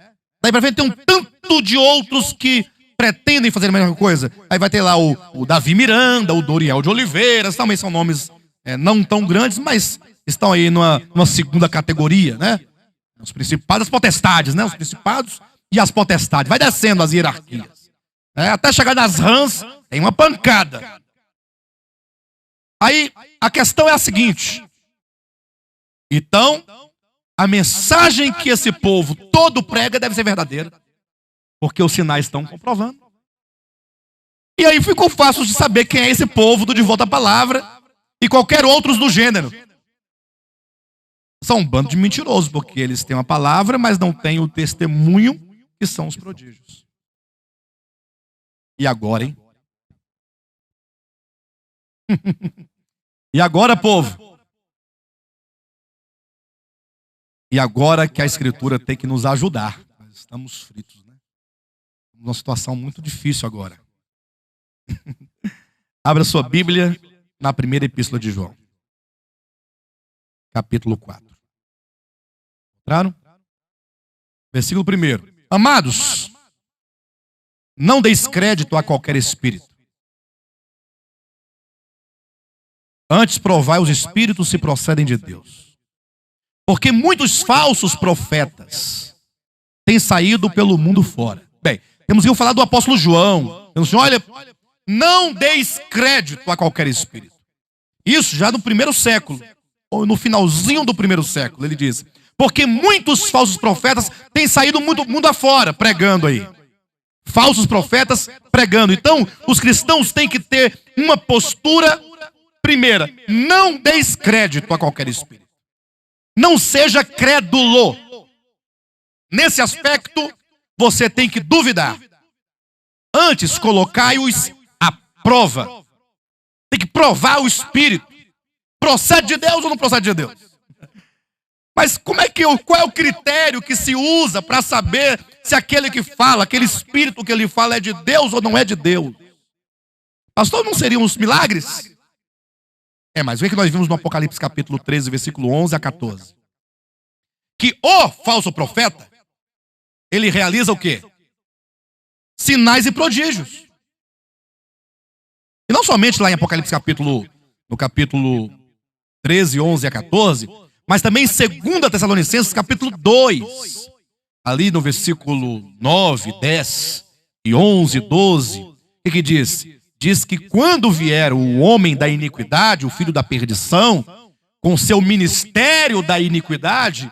A: Daí para frente tem um tanto de outros que pretendem fazer a mesma coisa. Aí vai ter lá o Davi Miranda, o Doriel de Oliveira, também são nomes não tão grandes, mas estão aí numa segunda categoria, né? Os principados e as potestades, né? Os principados e as potestades. Vai descendo as hierarquias. Até chegar nas rãs, tem uma pancada. Aí, a questão é a seguinte. Então, a mensagem que esse povo todo prega deve ser verdadeira. Porque os sinais estão comprovando. E aí ficou fácil de saber quem é esse povo do De Volta à Palavra e qualquer outros do gênero. São um bando de mentirosos, porque eles têm uma palavra, mas não têm o testemunho que são os prodígios. E agora, hein? E agora, povo? E agora que a Escritura tem que nos ajudar. Nós estamos fritos, né? Uma situação muito difícil agora. Abra sua Bíblia na primeira epístola de João. Capítulo 4. Entraram? Versículo 1. Amados, não deis crédito a qualquer espírito. Antes provai os espíritos se procedem de Deus. Porque muitos falsos profetas têm saído pelo mundo fora. Bem, temos que falar do apóstolo João. Temos que, olha, não deis crédito a qualquer espírito. Isso já no primeiro século, ou no finalzinho do primeiro século, ele diz. Porque muitos falsos profetas têm saído mundo afora, pregando aí. Falsos profetas pregando. Então, os cristãos têm que ter uma postura, primeira, não deis crédito a qualquer espírito. Não seja crédulo. Nesse aspecto, você tem que duvidar. Antes, colocai-os à prova. Tem que provar o espírito. Procede de Deus ou não procede de Deus? Mas qual é o critério que se usa para saber se aquele que fala, aquele espírito que ele fala é de Deus ou não é de Deus? Pastor, não seriam os milagres? Mas vê que nós vimos no Apocalipse capítulo 13, versículo 11 a 14. Que o falso profeta, ele realiza o quê? Sinais e prodígios. E não somente lá em Apocalipse no capítulo 13, 11 a 14, mas também em 2 Tessalonicenses capítulo 2, ali no versículo 9, 10 e 11, 12, o que diz? Diz que quando vier o homem da iniquidade, o filho da perdição, com seu ministério da iniquidade,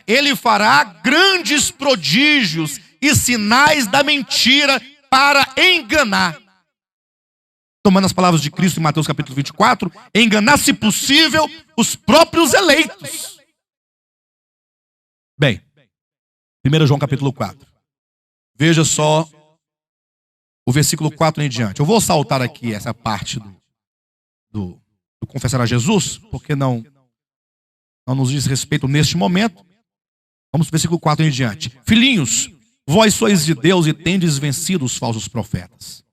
A: ele fará grandes prodígios e sinais da mentira para enganar. Tomando as palavras de Cristo em Mateus capítulo 24, enganar, se possível, os próprios eleitos. Bem, 1 João capítulo 4. Veja só o versículo 4 em diante. Eu vou saltar aqui essa parte do confessar a Jesus, porque não nos diz respeito neste momento. Vamos para o versículo 4 em diante. Filhinhos, vós sois de Deus e tendes vencido os falsos profetas.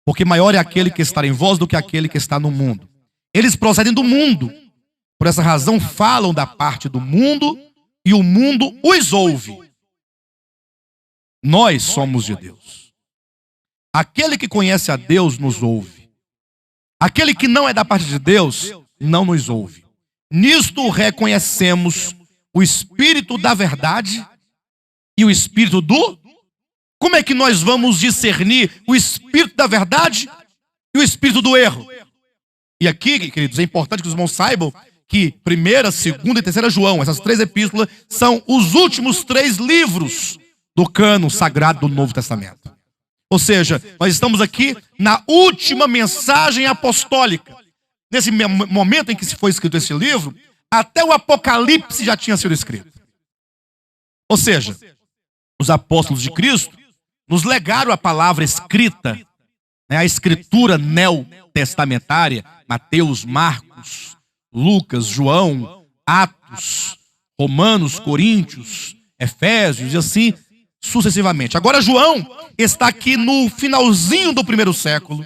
A: Porque maior é aquele que está em vós do que aquele que está no mundo. Eles procedem do mundo. Por essa razão falam da parte do mundo e o mundo os ouve. Nós somos de Deus. Aquele que conhece a Deus nos ouve. Aquele que não é da parte de Deus não nos ouve. Nisto reconhecemos o espírito da verdade e o espírito do... Como é que nós vamos discernir o espírito da verdade e o espírito do erro? E aqui, queridos, é importante que os irmãos saibam que 1ª, 2ª e 3ª João, essas 3 epístolas, são os últimos 3 livros do cânon sagrado do Novo Testamento. Ou seja, nós estamos aqui na última mensagem apostólica. Nesse momento em que se foi escrito esse livro, até o Apocalipse já tinha sido escrito. Ou seja, os apóstolos de Cristo nos legaram a palavra escrita, a escritura neotestamentária, Mateus, Marcos, Lucas, João, Atos, Romanos, Coríntios, Efésios e assim sucessivamente. Agora João está aqui no finalzinho do 1º século,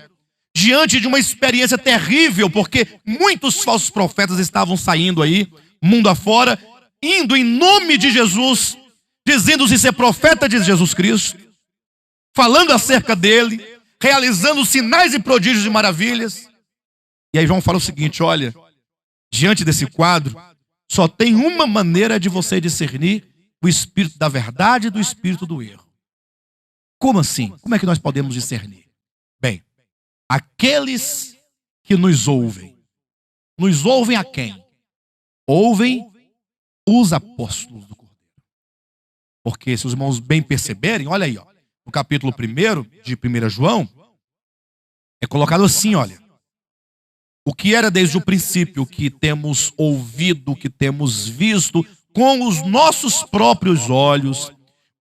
A: diante de uma experiência terrível, porque muitos falsos profetas estavam saindo aí, mundo afora, indo em nome de Jesus, dizendo-se ser profeta de Jesus Cristo, falando acerca dele, realizando sinais e prodígios e maravilhas. E aí João fala o seguinte, olha, diante desse quadro, só tem uma maneira de você discernir o espírito da verdade do espírito do erro. Como assim? Como é que nós podemos discernir? Bem, aqueles que nos ouvem a quem? Ouvem os apóstolos do Cordeiro. Porque se os irmãos bem perceberem, olha aí, no capítulo 1 de 1 João, é colocado assim, olha. O que era desde o princípio, o que temos ouvido, o que temos visto com os nossos próprios olhos,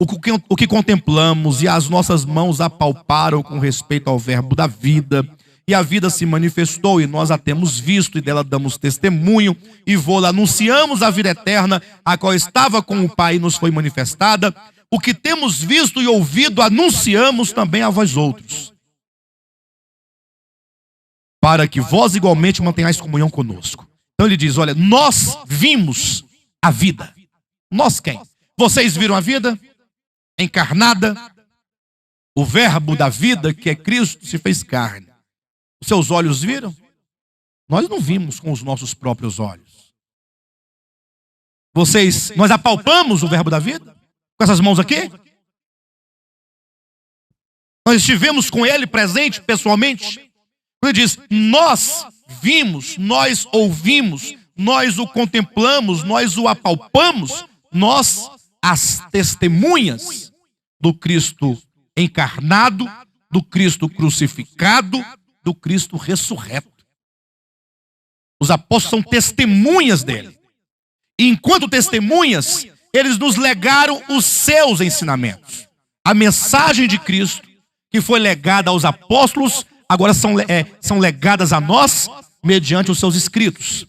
A: o que contemplamos e as nossas mãos apalparam com respeito ao verbo da vida, e a vida se manifestou e nós a temos visto e dela damos testemunho e vô-la anunciamos a vida eterna, a qual estava com o Pai e nos foi manifestada. O que temos visto e ouvido anunciamos também a vós outros, para que vós igualmente mantenhais comunhão conosco. Então ele diz, olha, nós vimos a vida. Nós quem? Vocês viram a vida encarnada? O verbo da vida, que é Cristo, se fez carne. Os seus olhos viram? Nós não vimos com os nossos próprios olhos. Nós apalpamos o verbo da vida? Com essas mãos aqui? Nós estivemos com ele presente pessoalmente? Ele diz, nós vimos, nós ouvimos, nós o contemplamos, nós o apalpamos, nós as testemunhas do Cristo encarnado, do Cristo crucificado, do Cristo ressurreto. Os apóstolos são testemunhas dele. E enquanto testemunhas, eles nos legaram os seus ensinamentos. A mensagem de Cristo, que foi legada aos apóstolos, agora são legadas a nós mediante os seus escritos.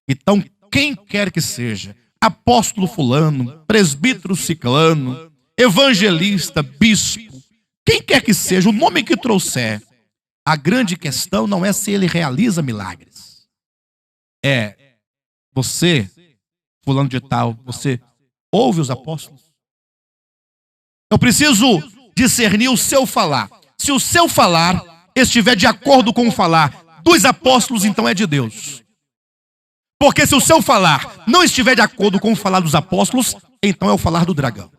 A: Então, quem quer que seja, apóstolo fulano, presbítero ciclano, evangelista, bispo, quem quer que seja, o nome que trouxer, A grande questão não é se ele realiza milagres. É você, fulano de tal, você ouve os apóstolos? Eu preciso discernir o seu falar. Se o seu falar estiver de acordo com o falar dos apóstolos, então é de Deus. Porque se o seu falar não estiver de acordo com o falar dos apóstolos, então é o falar do dragão.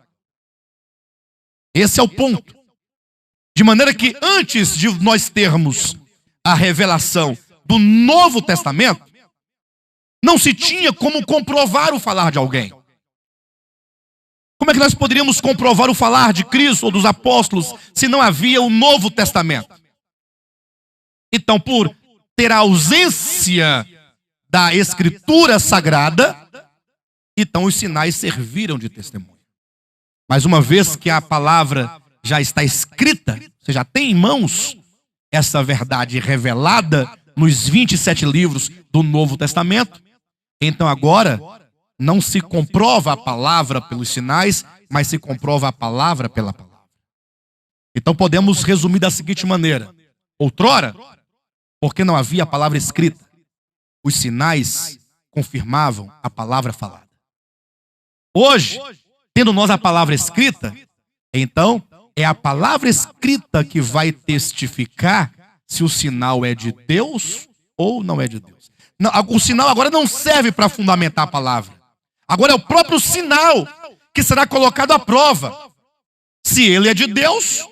A: Esse é o ponto. De maneira que antes de nós termos a revelação do Novo Testamento, não se tinha como comprovar o falar de alguém. Como é que nós poderíamos comprovar o falar de Cristo ou dos apóstolos se não havia o Novo Testamento? Então, por ter a ausência da Escritura Sagrada, então os sinais serviram de testemunho. Mas uma vez que a palavra já está escrita, você já tem em mãos essa verdade revelada nos 27 livros do Novo Testamento, então agora não se comprova a palavra pelos sinais, mas se comprova a palavra pela palavra. Então podemos resumir da seguinte maneira: outrora, porque não havia a palavra escrita, os sinais confirmavam a palavra falada. Hoje, tendo nós a palavra escrita, então é a palavra escrita que vai testificar se o sinal é de Deus ou não é de Deus. Não, o sinal agora não serve para fundamentar a palavra. Agora é o próprio sinal que será colocado à prova se ele é de Deus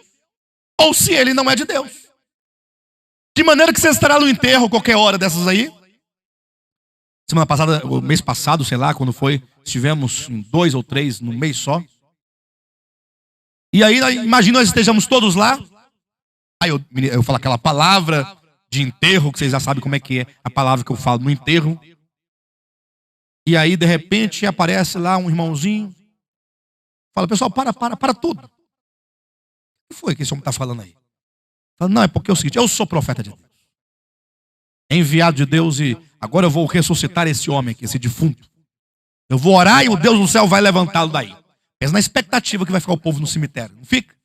A: ou se ele não é de Deus. De maneira que você estará no enterro qualquer hora dessas aí. Semana passada, o mês passado, sei lá, quando foi, estivemos em 2 ou 3 no mês só. E aí, imagina nós estejamos todos lá. Aí eu falo aquela palavra de enterro, que vocês já sabem como é que é a palavra que eu falo no enterro. E aí, de repente, aparece lá um irmãozinho. Fala, pessoal, para tudo. O que foi que esse homem está falando aí? Fala, não, é porque é o seguinte, eu sou profeta de Deus. Enviado de Deus e agora eu vou ressuscitar esse homem aqui, esse defunto. Eu vou orar e o Deus do céu vai levantá-lo daí. Pensa na expectativa que vai ficar o povo no cemitério. Não fica?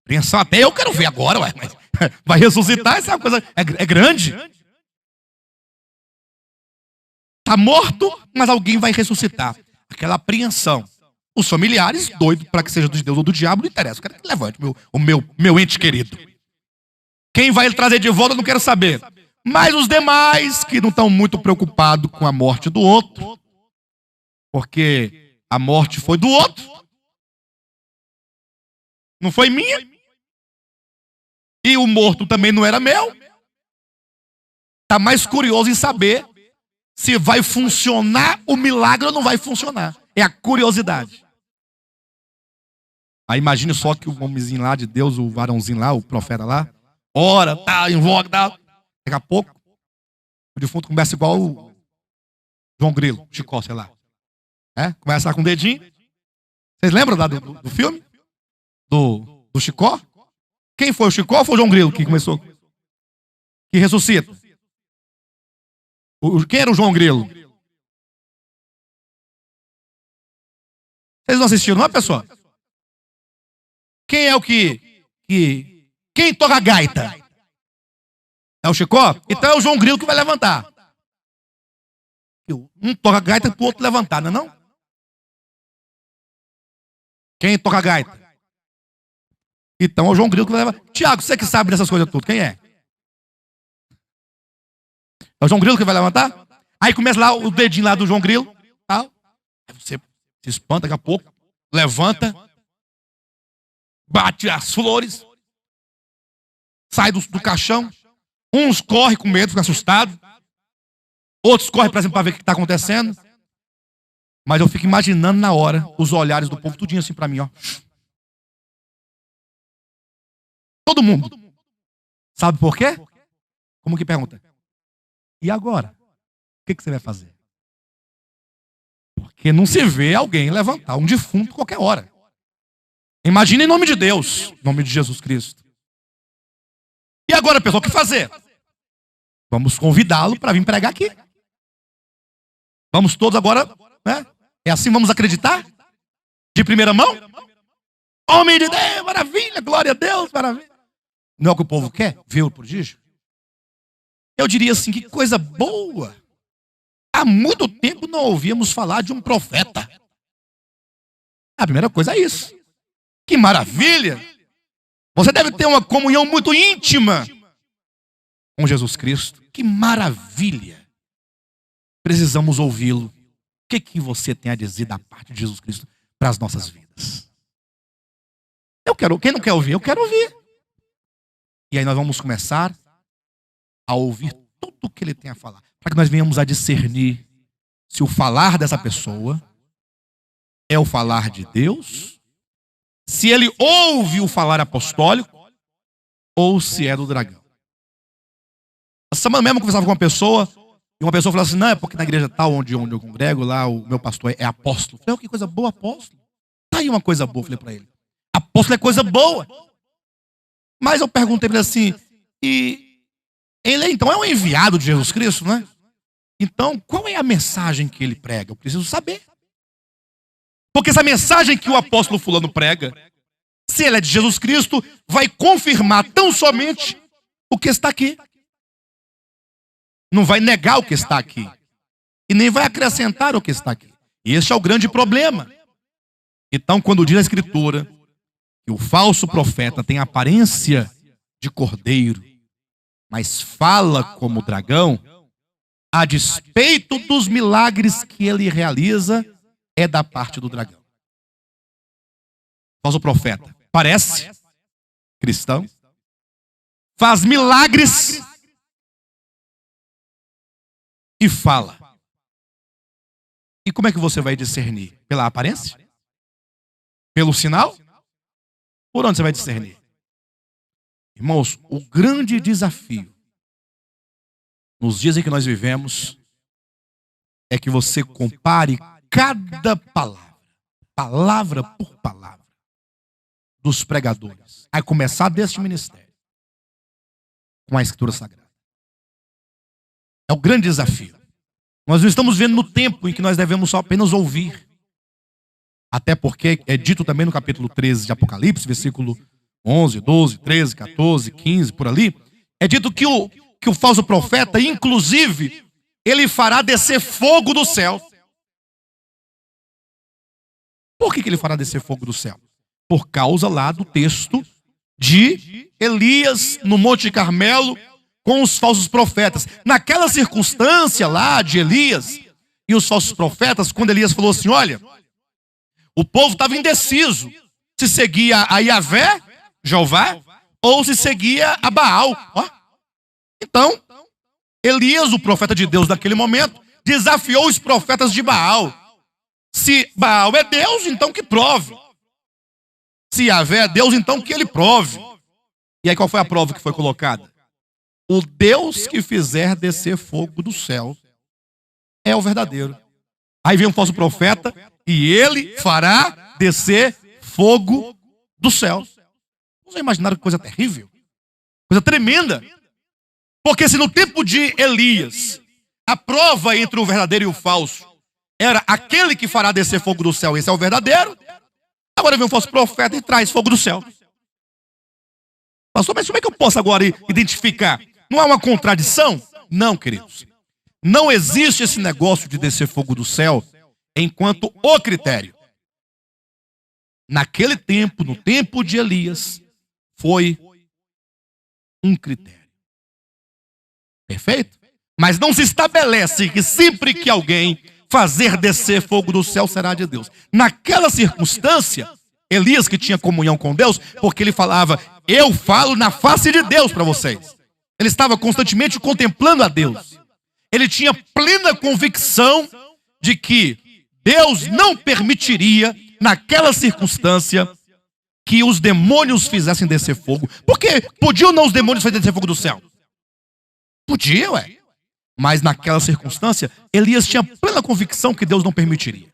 A: Apreensão até eu quero ver agora, ué, mas vai ressuscitar, essa é uma coisa, é grande. Está morto, mas alguém vai ressuscitar. Aquela apreensão. Os familiares, doidos para que seja de Deus ou do diabo, não interessa. Eu quero que levante o meu ente querido. Quem vai trazer de volta, eu não quero saber. Mas os demais, que não estão muito preocupados com a morte do outro, porque a morte foi do outro, não foi minha, e o morto também não era meu, está mais curioso em saber se vai funcionar o milagre ou não vai funcionar. É a curiosidade. Aí imagine só que o homenzinho lá de Deus, o varãozinho lá, o profeta lá, ora, tá, invoca, tá. Daqui a pouco, o defunto começa igual o João Grilo, Chicó, sei lá. Começa lá com o dedinho. Vocês lembram do filme? Do Chicó? Quem foi o Chicó ou foi o João Grilo que começou? Que ressuscita? Quem era o João Grilo? Vocês não assistiram, não é, pessoal? Quem é o quem toca a gaita? É o Chicó? Então é o João Grilo que vai levantar. Um toca a gaita para o outro levantar, não é não? Quem toca a gaita? Então é o João Grilo que vai levantar. Tiago, você que sabe dessas coisas tudo, quem é? É o João Grilo que vai levantar? Aí começa lá o dedinho lá do João Grilo. Tal. Aí você se espanta daqui a pouco. Levanta. Bate as flores. Sai do caixão. Uns correm com medo, ficam assustados. Outros correm, por exemplo, para ver o que está acontecendo. Mas eu fico imaginando na hora os olhares do povo tudinho assim para mim, ó. Todo mundo. Sabe por quê? Como que pergunta? E agora? O que você vai fazer? Porque não se vê alguém levantar um defunto qualquer hora. Imagina em nome de Deus, em nome de Jesus Cristo. E agora, pessoal, o que fazer? Vamos convidá-lo para vir pregar aqui. Vamos todos agora, né? É assim, vamos acreditar? De primeira mão? Homem de Deus, maravilha, glória a Deus, maravilha. Não é o que o povo quer? Ver o prodígio? Eu diria assim, que coisa boa. Há muito tempo não ouvíamos falar de um profeta. A primeira coisa é isso. Que maravilha! Você deve ter uma comunhão muito íntima com Jesus Cristo. Que maravilha! Precisamos ouvi-lo. O que você tem a dizer da parte de Jesus Cristo para as nossas vidas? Quem não quer ouvir? Eu quero ouvir. E aí nós vamos começar a ouvir tudo o que ele tem a falar, para que nós venhamos a discernir se o falar dessa pessoa é o falar de Deus, se ele ouve o falar apostólico, ou se é do dragão. Essa semana mesmo eu conversava com uma pessoa, e uma pessoa falou assim, não, é porque na igreja tal, onde eu congrego, lá o meu pastor é apóstolo. Eu falei, oh, que coisa boa, apóstolo. Tá aí uma coisa boa, falei para ele. Apóstolo é coisa boa. Mas eu perguntei para ele assim, e ele então é um enviado de Jesus Cristo, né? Então, qual é a mensagem que ele prega? Eu preciso saber. Porque essa mensagem que o apóstolo fulano prega, se ela é de Jesus Cristo, vai confirmar tão somente o que está aqui. Não vai negar o que está aqui. E nem vai acrescentar o que está aqui. E esse é o grande problema. Então, quando diz a Escritura que o falso profeta tem aparência de cordeiro, mas fala como dragão, a despeito dos milagres que ele realiza, é da parte do dragão. Falso profeta parece cristão, faz milagres e fala. E como é que você vai discernir? Pela aparência? Pelo sinal? Por onde você vai discernir? Irmãos, o grande desafio nos dias em que nós vivemos é que você compare cada palavra, palavra por palavra, dos pregadores, a começar deste ministério, com a Escritura Sagrada. É o grande desafio. Nós não estamos vendo no tempo em que nós devemos só apenas ouvir. Até porque é dito também no capítulo 13 de Apocalipse, versículo 11, 12, 13, 14, 15, por ali, é dito que o falso profeta, inclusive, ele fará descer fogo do céu. Por que ele fará descer fogo do céu? Por causa lá do texto de Elias no Monte Carmelo com os falsos profetas. Naquela circunstância lá de Elias e os falsos profetas, quando Elias falou assim, olha, o povo estava indeciso se seguia a Yahvé, Jeová, ou se seguia a Baal. Então, Elias, o profeta de Deus daquele momento, desafiou os profetas de Baal. Se Baal é Deus, então que prove. Se Yahvé é Deus, então que ele prove. E aí qual foi a prova que foi colocada? O Deus que fizer descer fogo do céu é o verdadeiro. Aí vem um falso profeta e ele fará descer fogo do céu. Vocês imaginaram que coisa terrível? Coisa tremenda. Porque se no tempo de Elias, a prova entre o verdadeiro e o falso era aquele que fará descer fogo do céu, esse é o verdadeiro, agora vem um falso profeta e traz fogo do céu. Pastor, mas como é que eu posso agora identificar? Não há uma contradição? Não, queridos. Não existe esse negócio de descer fogo do céu enquanto o critério. Naquele tempo, no tempo de Elias, foi um critério. Perfeito? Mas não se estabelece que sempre que alguém fazer descer fogo do céu será de Deus. Naquela circunstância, Elias que tinha comunhão com Deus, porque ele falava, eu falo na face de Deus para vocês. Ele estava constantemente contemplando a Deus. Ele tinha plena convicção de que Deus não permitiria, naquela circunstância, que os demônios fizessem descer fogo. Porque podiam ou não os demônios fazerem descer fogo do céu? Podia, ué. Mas naquela circunstância, Elias tinha plena convicção que Deus não permitiria.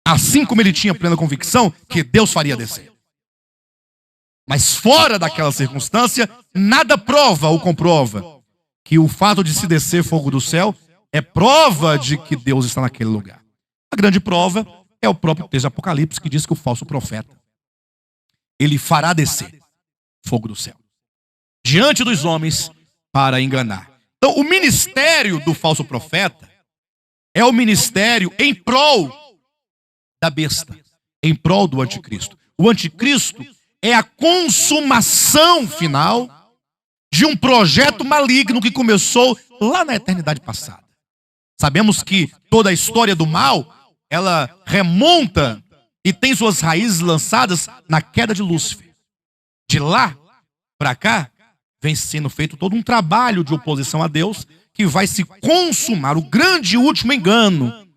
A: Assim como ele tinha plena convicção que Deus faria descer. Mas fora daquela circunstância, nada prova ou comprova que o fato de se descer fogo do céu é prova de que Deus está naquele lugar. A grande prova é o próprio texto de Apocalipse que diz que o falso profeta, ele fará descer. fogo do céu. Diante dos homens para enganar. Então, o ministério do falso profeta é o ministério em prol da besta, em prol do anticristo. O anticristo é a consumação final de um projeto maligno que começou lá na eternidade passada. Sabemos que toda a história do mal, ela remonta e tem suas raízes lançadas na queda de Lúcifer. De lá para cá, vem sendo feito todo um trabalho de oposição a Deus que vai se consumar, o grande e último engano,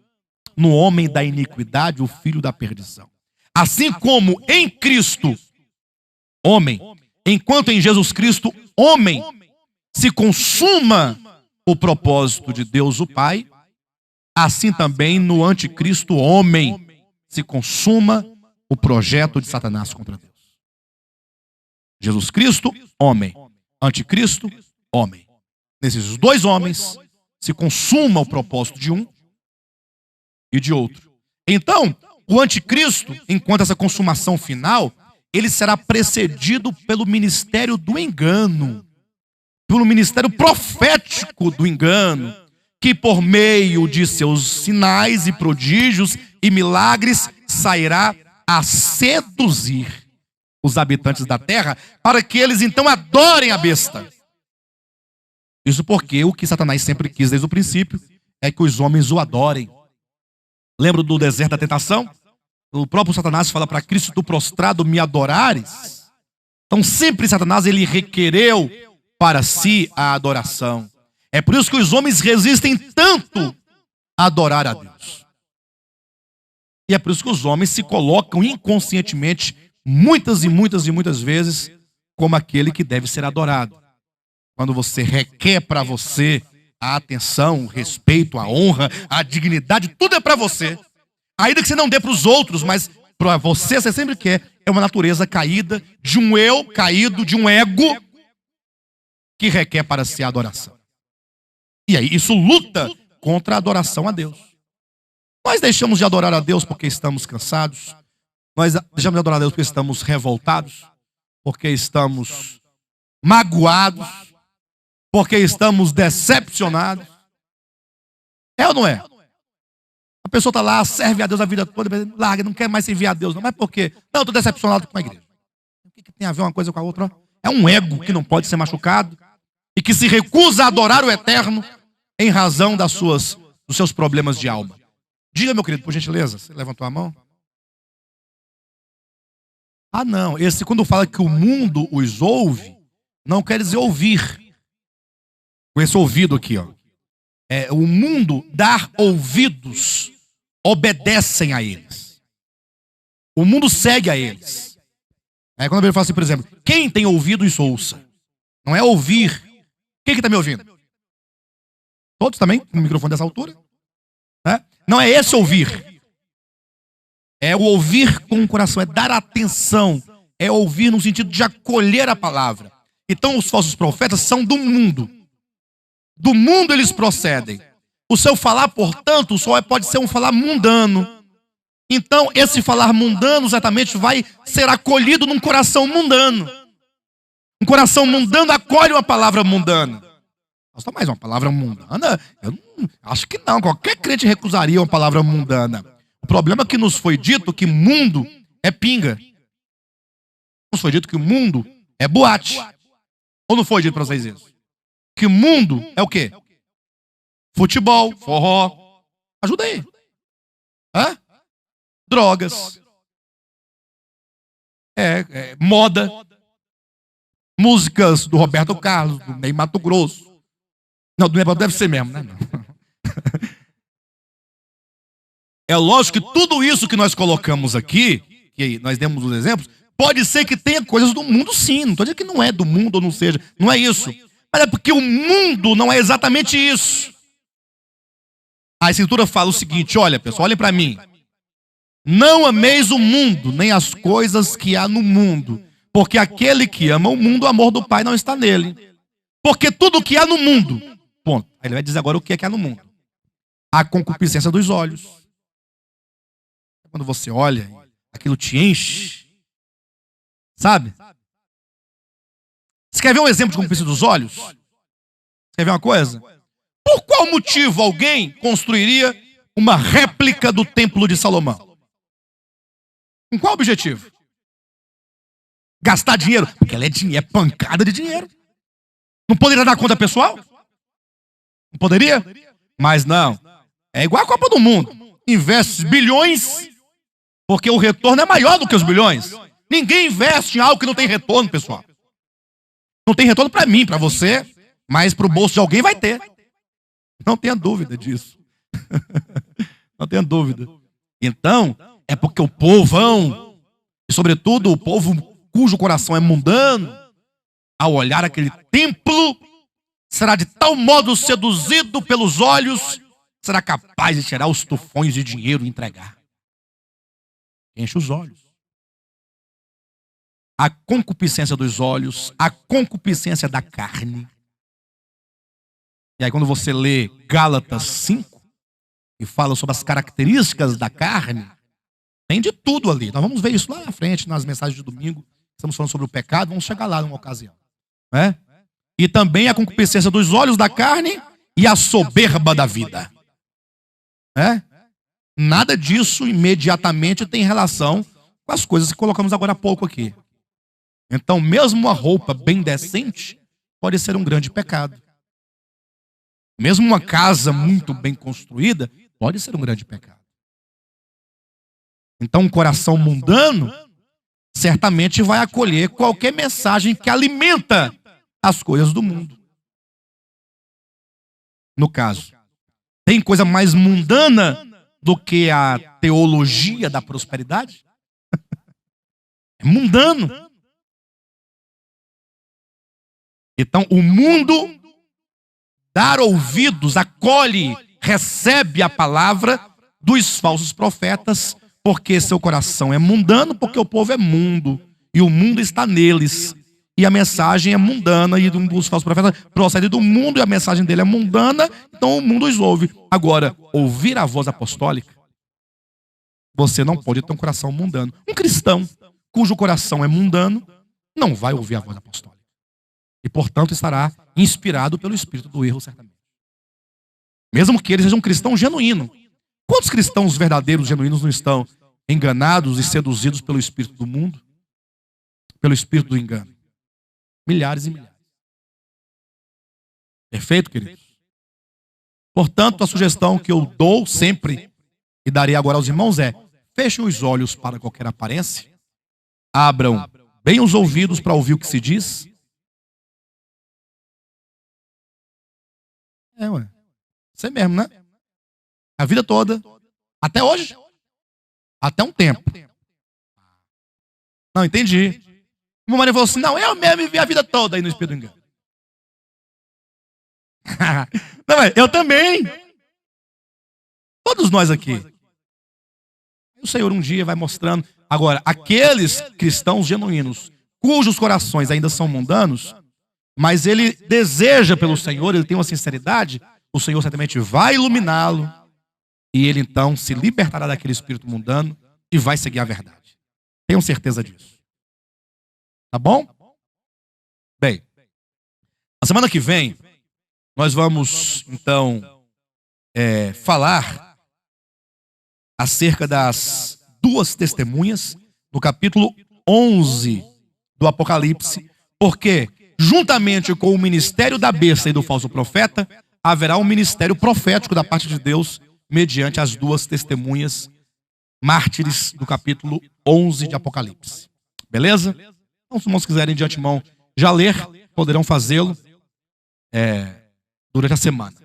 A: no homem da iniquidade, o filho da perdição. Assim como em Cristo, homem, enquanto em Jesus Cristo, homem, se consuma o propósito de Deus o Pai, assim também no anticristo, homem, se consuma o projeto de Satanás contra Deus. Jesus Cristo, homem. Anticristo, homem. Nesses dois homens se consuma o propósito de um e de outro. Então, o anticristo, enquanto essa consumação final, ele será precedido pelo ministério do engano, pelo ministério profético do engano, que por meio de seus sinais e prodígios e milagres sairá a seduzir os habitantes da terra para que eles então adorem a besta. Isso porque o que Satanás sempre quis desde o princípio é que os homens o adorem. Lembra do deserto da tentação? O próprio Satanás fala para Cristo: tu prostrado me adorares. Então sempre Satanás ele requereu para si a adoração. É por isso que os homens resistem tanto a adorar a Deus. E é por isso que os homens se colocam inconscientemente muitas vezes como aquele que deve ser adorado. Quando você requer para você a atenção, o respeito, a honra, a dignidade, tudo é para você. Ainda que você não dê para os outros, mas para você sempre quer. É uma natureza caída, de um eu caído, de um ego que requer para si a adoração. E aí isso luta contra a adoração a Deus. Nós deixamos de adorar a Deus porque estamos cansados. Nós deixamos de adorar a Deus porque estamos revoltados, porque estamos magoados, porque estamos decepcionados. É ou não é? A pessoa está lá, serve a Deus a vida toda, larga, não quer mais servir a Deus. Não, mas por quê? Não, eu estou decepcionado com a igreja. O que tem a ver uma coisa com a outra? É um ego que não pode ser machucado e que se recusa a adorar o eterno em razão dos seus problemas de alma. Diga, meu querido, por gentileza, você levantou a mão? Ah, não. Esse, quando fala que o mundo os ouve, não quer dizer ouvir. Com esse ouvido aqui, ó. O mundo dar ouvidos, obedecem a eles. O mundo segue a eles. Quando ele fala assim, por exemplo, quem tem ouvidos, ouça. Não é ouvir. Quem que está me ouvindo? Todos também, com o microfone dessa altura? Não é esse ouvir. É o ouvir com o coração, é dar atenção, é ouvir no sentido de acolher a palavra. Então os falsos profetas são do mundo. Do mundo eles procedem. O seu falar, portanto, só pode ser um falar mundano. Então esse falar mundano exatamente vai ser acolhido num coração mundano. Um coração mundano acolhe uma palavra mundana. Nossa, mais uma palavra mundana? Eu acho que não, qualquer crente recusaria uma palavra mundana. O problema é que nos foi dito que mundo é pinga. Nos foi dito que o mundo é boate. Ou não foi dito para vocês isso? Que mundo é o quê? Futebol, forró. Ajuda aí. Drogas. Moda. Músicas do Roberto Carlos, do Ney Mato Grosso. Não, do Ney Mato deve ser mesmo, né? É lógico que tudo isso que nós colocamos aqui, que nós demos os exemplos, pode ser que tenha coisas do mundo sim. Não estou dizendo que não é do mundo ou não seja. Não é isso. Mas é porque o mundo não é exatamente isso. A Escritura fala o seguinte, olha pessoal, olhem para mim. Não ameis o mundo, nem as coisas que há no mundo. Porque aquele que ama o mundo, o amor do Pai não está nele. Porque tudo que há no mundo, ponto. Aí ele vai dizer agora o que é que há no mundo. A concupiscência dos olhos. Quando você olha, aquilo te enche. Sabe? Você quer ver um exemplo de concupiscência dos olhos? Você quer ver uma coisa? Por qual motivo alguém construiria uma réplica do Templo de Salomão? Com qual objetivo? Gastar dinheiro? Porque ela é dinheiro, é pancada de dinheiro. Não poderia dar conta pessoal? Não poderia? Mas não. É igual a Copa do Mundo. Investe bilhões, porque o retorno é maior do que os bilhões. Ninguém investe em algo que não tem retorno, pessoal. Não tem retorno para mim, para você, mas para o bolso de alguém vai ter. Não tenha dúvida disso. Não tenha dúvida. Então, é porque o povão, e sobretudo o povo cujo coração é mundano, ao olhar aquele templo, será de tal modo seduzido pelos olhos, será capaz de tirar os tufões de dinheiro e entregar. Enche os olhos. A concupiscência dos olhos, a concupiscência da carne. E aí quando você lê Gálatas 5, e fala sobre as características da carne, tem de tudo ali. Nós vamos ver isso lá na frente, nas mensagens de domingo. Estamos falando sobre o pecado, vamos chegar lá numa ocasião. Né? E também a concupiscência dos olhos da carne e a soberba da vida. Né? Nada disso imediatamente tem relação com as coisas que colocamos agora há pouco aqui. Então, mesmo uma roupa bem decente pode ser um grande pecado. Mesmo uma casa muito bem construída pode ser um grande pecado. Então, um coração mundano certamente vai acolher qualquer mensagem que alimenta as coisas do mundo. No caso, tem coisa mais mundana do que a teologia da prosperidade? É mundano. Então, o mundo dar ouvidos, acolhe, recebe a palavra dos falsos profetas, porque seu coração é mundano, porque o povo é mundo, e o mundo está neles. E a mensagem é mundana, e os falsos profetas procedem do mundo, e a mensagem dele é mundana, então o mundo os ouve. Agora, ouvir a voz apostólica, você não pode ter um coração mundano. Um cristão cujo coração é mundano, não vai ouvir a voz apostólica. E, portanto, estará inspirado pelo espírito do erro, certamente. Mesmo que ele seja um cristão genuíno. Quantos cristãos verdadeiros, genuínos, não estão enganados e seduzidos pelo espírito do mundo? Pelo espírito do engano? Milhares e milhares. Perfeito, queridos? Portanto, a sugestão que eu dou sempre, e darei agora aos irmãos, é: fechem os olhos para qualquer aparência, abram bem os ouvidos para ouvir o que se diz. Ué. Você mesmo, né? A vida toda. Até hoje. Até um tempo. Não, entendi. Meu marido falou assim: não, eu mesmo vivi a vida toda aí no espírito do engano. Não, eu também. Todos nós aqui. O Senhor um dia vai mostrando. Agora, aqueles cristãos genuínos, cujos corações ainda são mundanos, mas ele deseja pelo Senhor, ele tem uma sinceridade, o Senhor certamente vai iluminá-lo, e ele então se libertará daquele espírito mundano e vai seguir a verdade. Tenham certeza disso. Tá bom? Bem, a semana que vem, nós vamos então falar acerca das duas testemunhas do capítulo 11 do Apocalipse, porque juntamente com o ministério da besta e do falso profeta, haverá um ministério profético da parte de Deus mediante as duas testemunhas mártires do capítulo 11 de Apocalipse. Beleza? Então, se os irmãos quiserem de antemão já ler, poderão fazê-lo durante a semana.